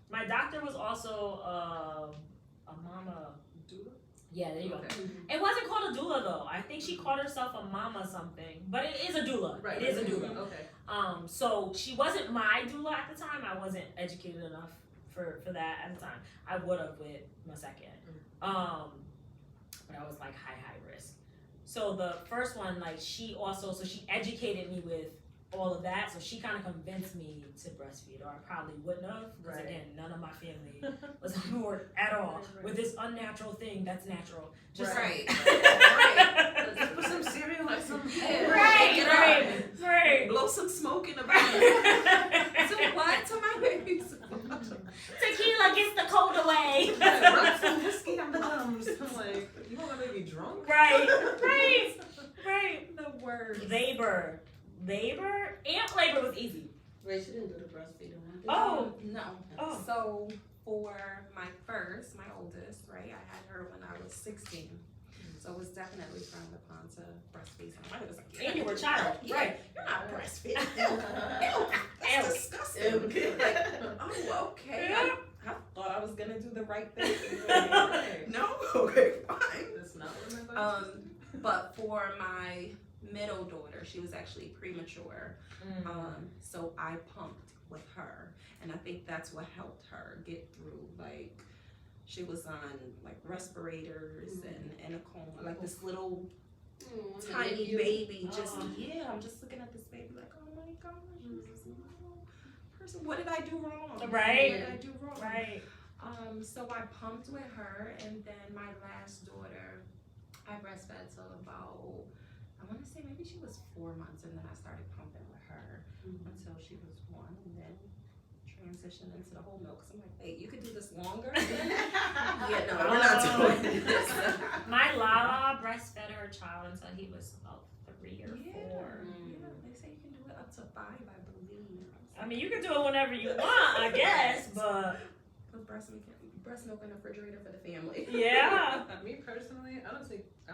My doctor was also a mama Doula? Yeah, there you go. Okay. It wasn't called a doula though. I think she called herself a mama something, but it is a doula. Right. It is a doula. Okay. So she wasn't my doula at the time. I wasn't educated enough for that at the time. I would have with my second. But I was like high risk. So the first one, like she educated me with all of that. So she kind of convinced me to breastfeed, or I probably wouldn't have. Because Right. again, none of my family was on board at all with this unnatural thing that's natural. Just Right. Just put some cereal like some Right. Blow some smoke in the back. Some what to my babies? Tequila gets the cold away. Rub some whiskey on the gums. I'm like, you want my baby drunk? Right. The word. Labor and labor was easy. Wait, she didn't do the breastfeeding one. Oh. No. Oh. So for my oldest, right, I had her when I was 16. So it was definitely frowned upon to breastfeed. So my mother was like, And you were a child. Yeah, Right. you're not breastfeeding. Ew, that's disgusting. Like, oh, okay. I thought I was gonna do the right thing. No, okay, fine. That's not what my advice is. But for my middle daughter, she was actually premature. So I pumped with her, and I think that's what helped her get through. Like, she was on like respirators and in a coma, like this little tiny baby. Just I'm just looking at this baby like, oh my gosh, this little person. What did I do wrong? Right. What did I do wrong? Right. So I pumped with her, and then my last daughter, I breastfed till about, I want to say maybe she was 4 months, and then I started pumping with her until she was 1, and then transitioned into the whole milk. So I'm like, wait, you could do this longer? Yeah, no, we're not doing this. My Lala breastfed her child until he was about 3 or 4. Yeah, they say you can do it up to 5, I believe. I mean, you can do it whenever you want, I guess, but Put breast milk in the refrigerator for the family. yeah. Me personally, I don't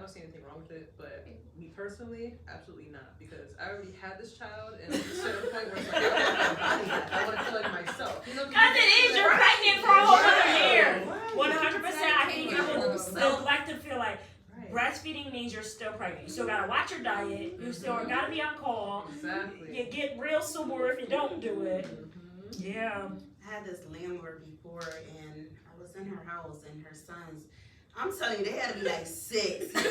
see anything wrong with it, but me personally, absolutely not, because I already had this child, and it's a certain point where it's like, I want my body back. I want to feel like myself. You know, Because it is, you're pregnant for a whole other year. Right. 100%. I think Your people whole self. neglect to feel like Right. breastfeeding means you're still pregnant. You still gotta watch your diet. You still gotta be on call. Exactly. You get real sore if you don't do it. Yeah. I had this landlord before, and I was in her house, and her sons I'm telling you, they had to be like 6. Yo. They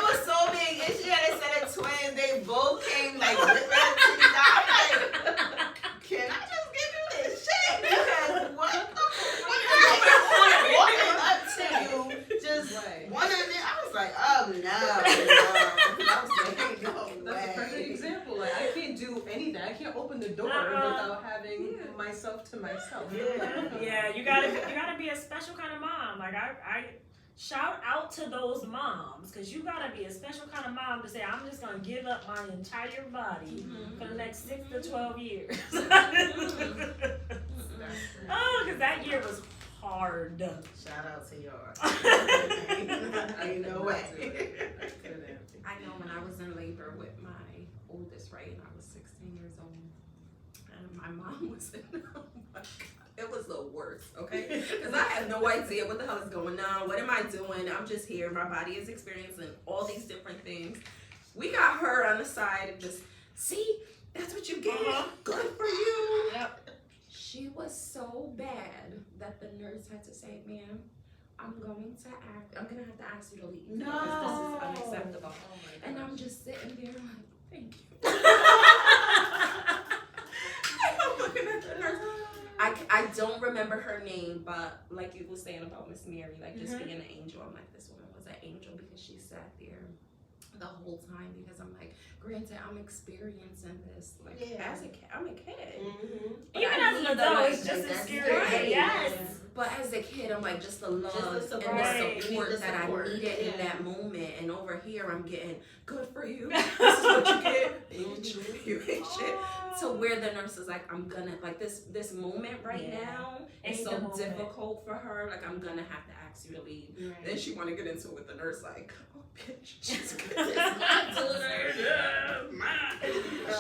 were so big. And she had a set of twins. They both came like with their titties out. I'm like, can I just give you this shit? Because what the fuck? Walking up to you, just one of them. I was like, oh no. I was like, no That's a perfect way. example. Like, I can't do anything. I can't open the door without having myself to myself. Yeah, you gotta be a special kind of mom. Like I shout out to those moms, because you gotta be a special kind of mom to say, I'm just gonna give up my entire body for the next 6 to 12 years. Oh, because that year was hard. Shout out to yours. Ain't no way. I know when I was in labor with my oldest, right, and I was 16 years old, and my mom was in, oh my God, it was the worst, okay? Because I had no idea what the hell is going on. What am I doing? I'm just here. My body is experiencing all these different things. We got her on the side and just, see, that's what you get. Good for you. Yep. She was so bad that the nurse had to say, ma'am, I'm going to have to ask you to leave. No. Because this is unacceptable. And I'm just sitting there like, thank you. I'm looking at the nurse. I don't remember her name, but like you were saying about Miss Mary, like just being an angel, I'm like, this woman was an angel because she sat there the whole time, because I'm like, granted, I'm experiencing this, like, as a kid, I'm a kid. But Even I as an need adult, like, it's just as that's scary. right. Yes. But as a kid, I'm like, just the love Just the and support. the support Need the that support. I needed in Yeah. that moment. And over here, I'm getting, good for you. This is what you get. You ain't shit. To where the nurse is like, I'm gonna, like, this moment right now is Ain't so the moment. difficult for her. Like, I'm gonna have to ask you to leave. Then she want to get into it with the nurse, like, oh, bitch, just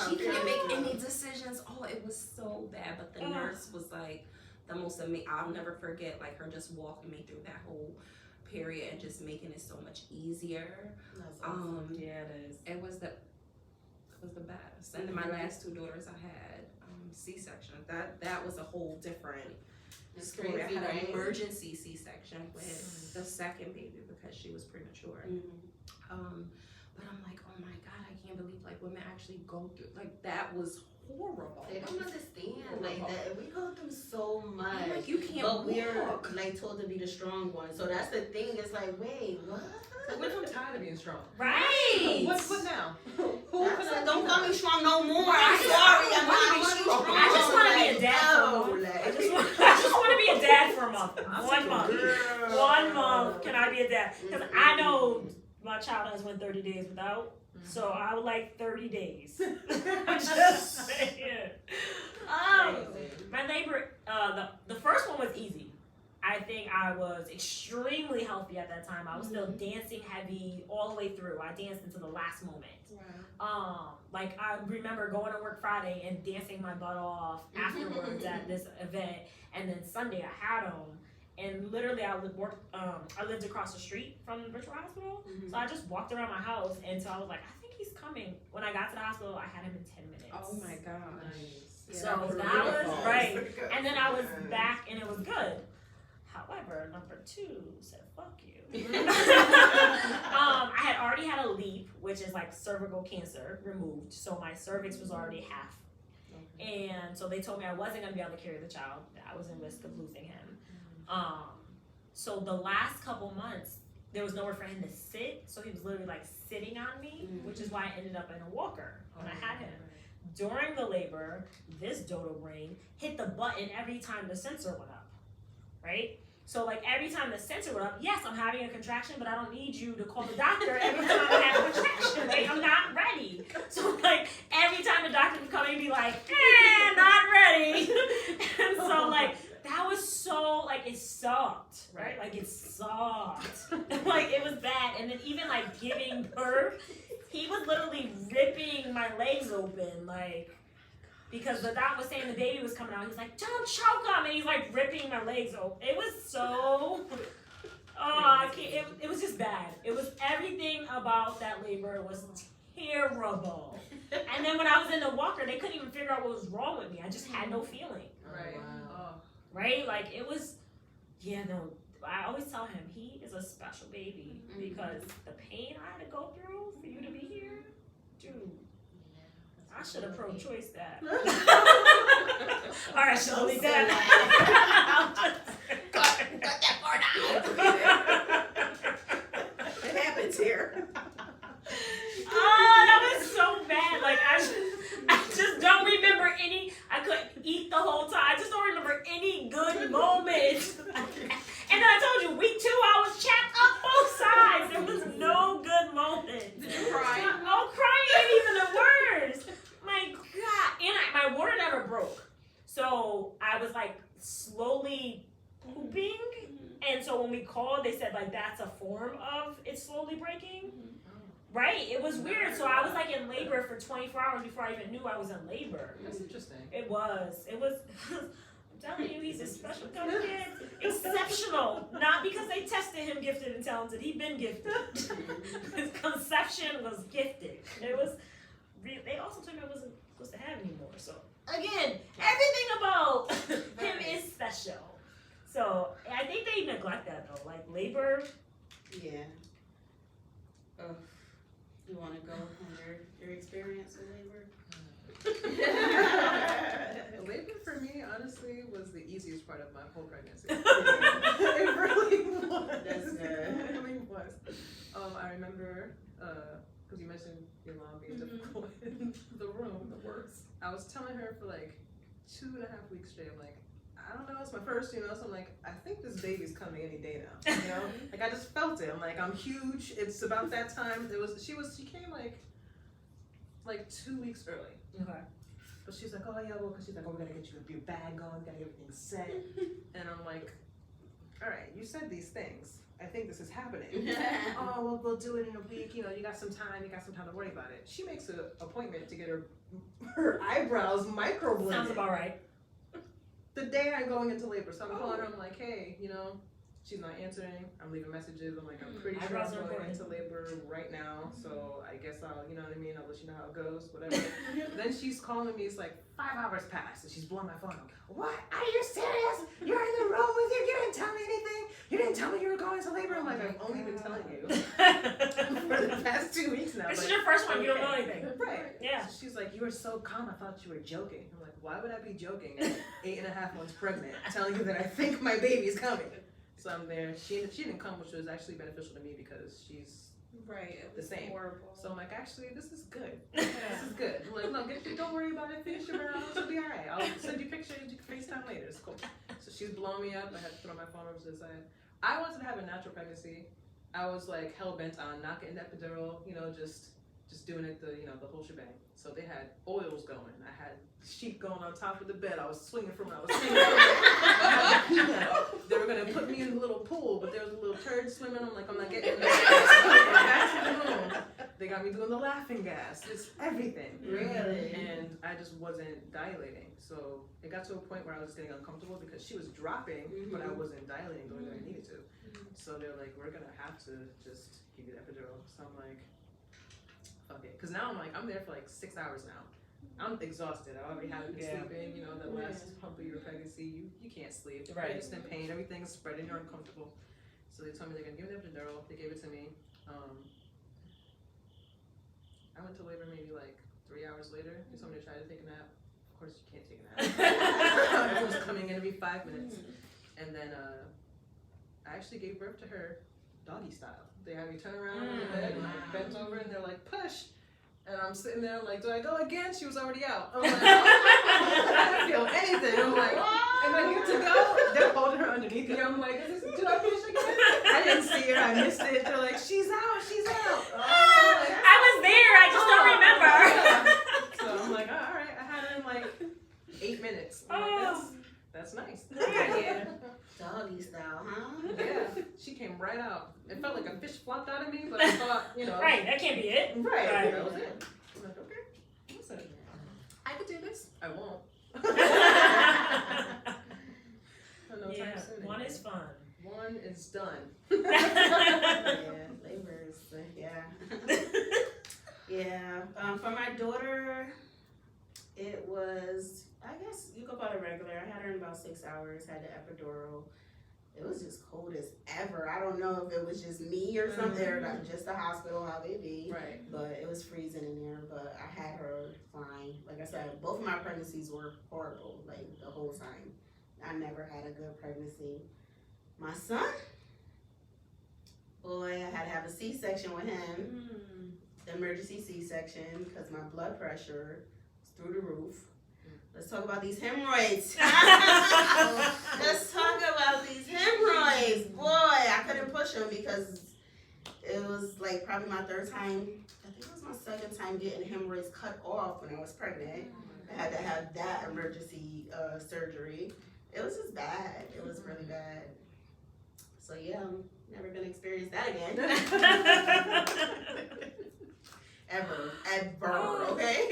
she couldn't make any decisions. Oh, it was so bad. But the nurse was like the most amazing. I'll never forget, like, her just walking me through that whole period and just making it so much easier. Yeah, it is. It was the best. And then my last 2 daughters I had C-section. That was a whole different It's story. crazy, I had right? an emergency C-section with the second baby because she was premature. But I'm like, oh my God, I can't believe like women actually go through, like, that was horrible. They don't understand like that. We go through so much. I'm like, you can't But we're walk. like told to be the strong one. So that's the thing. It's like, wait, what? Which I'm tired of being strong. Right. What now? Who That's can I it. Don't be call now? me strong no more. Right. I'm sorry. I'm I not wanna be strong. strong. I just want to be a Like, dad for a no, month. like- I just want to be a dad for a month. I'm 1 month. girl. 1 month. Can I be a dad? Because I know my child has went 30 days without. So I would like 30 days. Just saying. My labor, the first one was easy. I think I was extremely healthy at that time. I was still dancing heavy all the way through. I danced into the last moment. Like I remember going to work Friday and dancing my butt off afterwards at this event, and then Sunday I had him, and literally I lived across the street from the Virtual Hospital, so I just walked around my house until I was like, I think he's coming. When I got to the hospital, I had him in 10 minutes. Oh my God. Nice. So that was right, and then I was back and it was good. However, number 2 said, fuck you. I had already had a leap, which is like cervical cancer removed. So my cervix was already half. And so they told me I wasn't going to be able to carry the child. I was in risk of losing him. So the last couple months, there was nowhere for him to sit. So he was literally like sitting on me, which is why I ended up in a walker when I had him. During the labor, this dodo brain hit the button every time the sensor went up, right? So like every time the sensor went up, yes, I'm having a contraction, but I don't need you to call the doctor every time I have a contraction, right? I'm not ready. So like every time the doctor would come in and be like, not ready. And so like that was so like it sucked, right? Like it sucked. Like it was bad. And then even like giving birth, he was literally ripping my legs open, like, because the doc was saying the baby was coming out. He was like, don't choke him. And he's like ripping my legs open. It was so, I can't, it was just bad. It was everything about that labor was terrible. And then when I was in the walker, they couldn't even figure out what was wrong with me. I just had no feeling. Right. Right? Like it was, yeah, no. I always tell him he is a special baby because the pain I had to go through for you to be here, dude. I should have pro-choice that. All right, she'll leave that. Cut that part out. It happens here. Oh, that was so bad. Like I just don't remember any. I couldn't eat the whole time. I just don't remember any good moments. And then I told you, week 2, I was chapped up both sides. There was no good moments. Did you cry? Oh, crying ain't even the worst. My God. And my water never broke. So I was like slowly pooping. And so when we called, they said like that's a form of it slowly breaking. Right? It was weird. So I was like in labor for 24 hours before I even knew I was in labor. That's interesting. It was. I'm telling you, he's a special kind of kid. Exceptional. Not because they tested him gifted and talented. He'd been gifted. His conception was gifted. It was. They also told me I wasn't supposed to have anymore. So again, everything about him is special. So I think they neglect that though. Like labor. Yeah. You want to go on your experience with labor? Labor for me, honestly, was the easiest part of my whole pregnancy. It really was. That's good. It really was. I remember, because you mentioned your mom being difficult in the room, the worst. I was telling her for like 2.5 weeks straight, I'm like, I don't know, it's my first, so I'm like, I think this baby's coming any day now, Like, I just felt it. I'm like, I'm huge. It's about that time. She came like 2 weeks early. Okay. But she's like, oh yeah, well, because she's like, oh, we gotta get you your bag on, we gotta get everything set. And I'm like, all right, you said these things. I think this is happening. Oh, well, we'll do it in a week. You got some time to worry about it. She makes an appointment to get her eyebrows microbladed. Sounds about right. The day I'm going into labor, so I'm calling her. I'm like, hey, she's not answering. I'm leaving messages. I'm like, I'm pretty sure I'm going into labor right now. So I guess I'll, you know what I mean? I'll let you know how it goes, whatever. Then she's calling me. It's like 5 hours past, and she's blowing my phone. I'm like, what? Are you serious? You're in the room with you? You didn't tell me anything? You didn't tell me you were going to labor? I'm like, I've only been telling you for the past 2 weeks now. This is your first one. You don't know anything. Right. Yeah. So she's like, you were so calm. I thought you were joking. I'm like, why would I be joking at 8.5 months pregnant, telling you that I think my baby's coming? So I'm there. She didn't come, which was actually beneficial to me because she's the same. Horrible. So I'm like, actually, this is good. This is good. I'm like, no, don't worry about it. Finish your rounds. It'll be all right. I'll send you pictures. You can FaceTime later. It's cool. So she's blowing me up. I had to put on my phone over to the side. I wanted to have a natural pregnancy. I was like hell bent on not getting the epidural. Just doing it the whole shebang. So they had oils going. I had sheet going on top of the bed. I was swinging from it. I was swinging from it. They were gonna put me in the little pool, but there was a little turd swimming. I'm like, I'm not getting in there. Back to the room. They got me doing the laughing gas. It's everything. Really? And I just wasn't dilating. So it got to a point where I was getting uncomfortable because she was dropping, but I wasn't dilating the way that I needed to. So they're like, we're gonna have to just give you the epidural. So I'm like, fuck it. Because now I'm there for like 6 hours now. I'm exhausted. I already haven't been sleeping. The last hump of your pregnancy, you can't sleep. You're just in pain. Everything's spreading. You're uncomfortable. So they told me they're gonna give me the epidural. They gave it to me. I went to labor maybe like 3 hours later. They told me to try to take a nap. Of course, you can't take a nap. It was coming in every 5 minutes. And then I actually gave birth to her doggy style. They had me turn around in the bed and I bent over and they're like, push. And I'm sitting there like, do I go again? She was already out. I'm like, I didn't feel anything. I'm like, am I good to go? They're holding her underneath me. I'm like, did I finish again? I didn't see her. I missed it. They're like, she's out. She's out. I was there. I just don't remember. So I'm like, all right. I had her in like 8 minutes. I'm like, that's nice. Yeah. Doggy style, huh? Yeah, she came right out. It felt like a fish flopped out of me, but I thought, Right, that can't be it. Right. That was it. I'm like, okay, listen, I could do this. I won't. No time soon. One is fun. One is done. Yeah, labor is, yeah. For my daughter, it was, I guess you could call it regular. I had her in about 6 hours, had the epidural. it was just cold as ever. I don't know if it was just me or something, or like just the hospital, how they be. Right. But it was freezing in there. But I had her fine. Like I said, both of my pregnancies were horrible, like the whole time. I never had a good pregnancy. My son, boy, I had to have a C-section with him. Emergency C-section because my blood pressure was through the roof. Let's talk about these hemorrhoids. Let's talk about these hemorrhoids. Boy, I couldn't push them because it was like probably my third time. I think it was my second time getting hemorrhoids cut off when I was pregnant. I had to have that emergency surgery. It was just bad. It was really bad. So yeah, I'm never gonna experience that again. Ever, okay?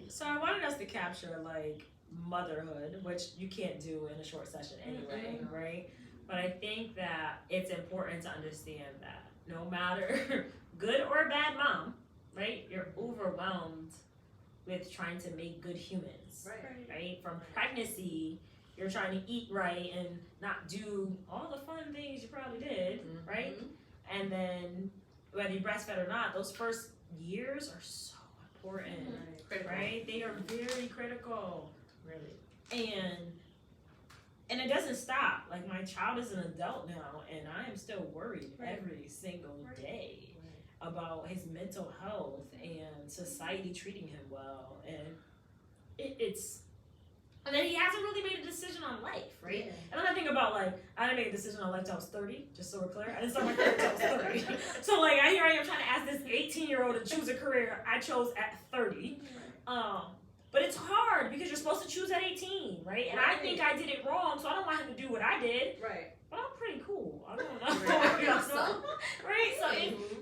So I wanted us to capture like motherhood, which you can't do in a short session anyway, right? But I think that it's important to understand that no matter good or bad mom, right? You're overwhelmed with trying to make good humans, right? From pregnancy, you're trying to eat right and not do all the fun things you probably did, right? And then whether you breastfed or not, those first years are so important, right? They are very critical, really. And it doesn't stop. Like my child is an adult now, and I am still worried every single day about his mental health and society treating him well, and it's. And then he hasn't really made a decision on life, right? And then I think about like, I didn't make a decision on life till I was 30, just so we're clear. I didn't start my career till I was 30. So like, here I am trying to ask this 18-year-old to choose a career I chose at 30. But it's hard because you're supposed to choose at 18, right? And I think I did it wrong, so I don't want him to do what I did. Right. But I'm pretty cool. I don't know. Right? So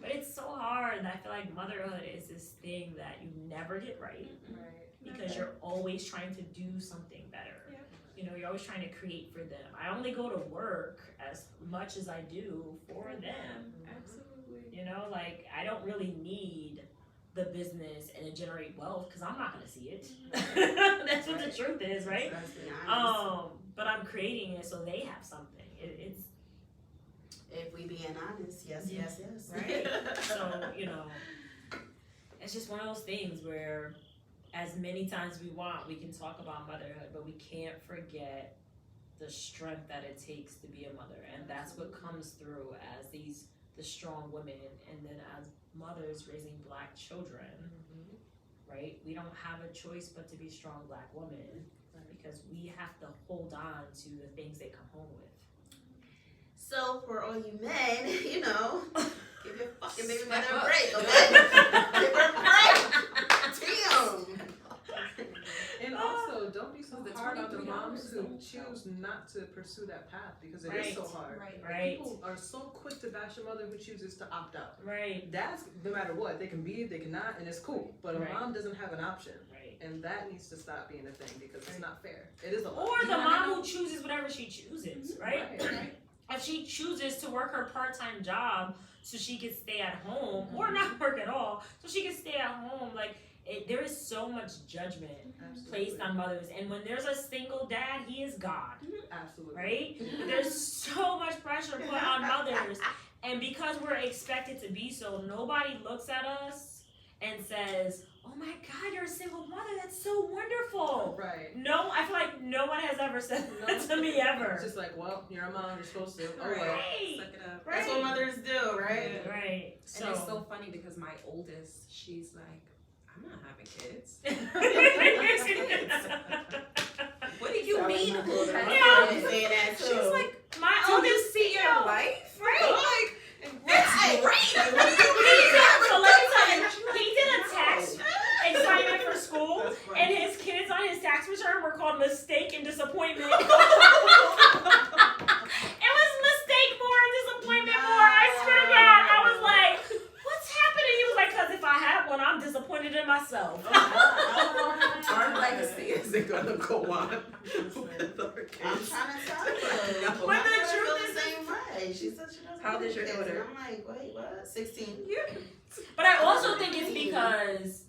but it's so hard. And I feel like motherhood is this thing that you never get right. Because you're always trying to do something better. You know, you're always trying to create for them. I only go to work as much as I do for them. Absolutely. You know, like I don't really need the business and to generate wealth because I'm not going to see it. That's what the truth is, right? But I'm creating it so they have something. It's if we being honest, yes. Right. So, you know, it's just one of those things where as many times we want, we can talk about motherhood, but we can't forget the strength that it takes to be a mother. And that's what comes through as the strong women, and then as mothers raising Black children, right? We don't have a choice but to be strong Black women because we have to hold on to the things they come home with. So for all you men, you know, give your fucking baby mother Step a up. break, okay? Give her a break. Damn. And also, don't be so The hard on the 23 moms hours who don't choose not to pursue that path because it Right. is so hard. Right. People are so quick to bash a mother who chooses to opt out. Right. Dads, no matter what, they can be, they cannot, and it's cool. But a Right. mom doesn't have an option. Right. And that needs to stop being a thing because it's not fair. It is a lot. Or the mom who chooses whatever she chooses, right? Right. If she chooses to work her part-time job so she can stay at home, or not work at all, so she can stay at home, like, there is so much judgment placed on mothers. And when there's a single dad, he is God, Absolutely. right? There's so much pressure put on mothers. And because we're expected to be so, nobody looks at us and says, oh my God, you're a single mother, that's so wonderful. Right. No, I feel like no one has ever said that to me ever. It's just like, well, you're a mom, you're supposed to. Oh, Right. well. Right. Suck it up. That's what mothers do, right? Right. And it's so funny because my oldest, she's like, I'm not having kids. What do you mean? Who has Yeah. kids? Saying that too. She's like, my do you oldest see your CEO. life? Right. Like, that's great. What do you So mean? let me tell you, he did a tax assignment for school, That's funny. and his kids on his tax return were called mistake and disappointment. It was mistake more and disappointment more. I swear to God, I was like, what's happening? He was like, because if I have one, I'm disappointed in myself. Our legacy isn't gonna go on. I'm trying to tell you. No. My But the daughter truth feel is- the same way. She said she doesn't How old want is your kids, daughter? and I'm like, wait, what? 16. But I also think it's because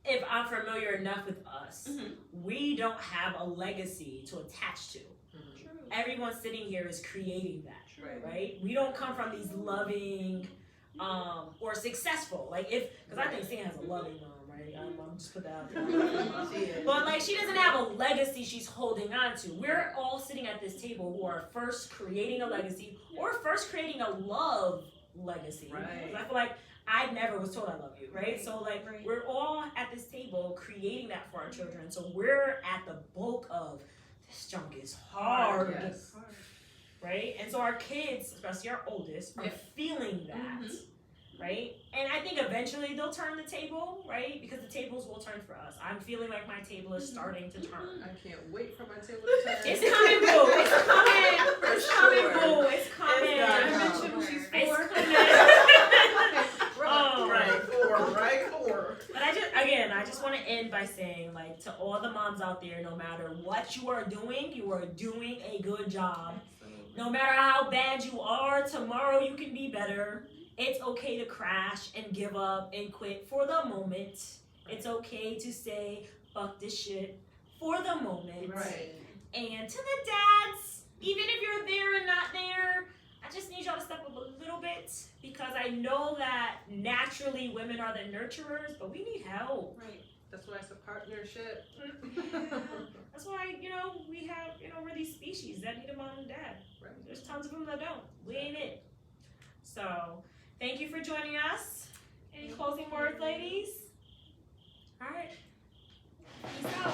if I'm familiar enough with us, we don't have a legacy to attach to. everyone sitting here is creating that, Right. right? We don't come from these loving, or successful. Like because I think Sam has a loving mom, right? I'm just put that out there. She is. But like she doesn't have a legacy she's holding on to. We're all sitting at this table who are first creating a legacy or first creating a love legacy. Right. I feel like I never was told I love you, right? So like we're all at this table creating that for our children. So we're at the bulk of this junk is hard. Yes. Right? And so our kids, especially our oldest, are Yeah. feeling that. Right? And I think eventually they'll turn the table, right? Because the tables will turn for us. I'm feeling like my table is starting to turn. I can't wait for my table to turn. It's coming, boo. It's coming. For It's coming, sure. boo. It's coming. Did I Yeah. mention she's It's 4? coming. Oh. Right, 4, right? 4. But I just want to end by saying, like, to all the moms out there, no matter what you are doing a good job. No matter how bad you are, tomorrow you can be better. It's okay to crash and give up and quit for the moment. It's okay to say, fuck this shit for the moment. Right. And to the dads, even if you're there and not there, I just need y'all to step up a little bit because I know that naturally women are the nurturers, but we need help. Right. That's why it's a partnership. That's why, we have, we're these species that need a mom and dad. Right. There's tons of them that don't. We ain't it. So, thank you for joining us. Any closing words, ladies? All right. Peace out.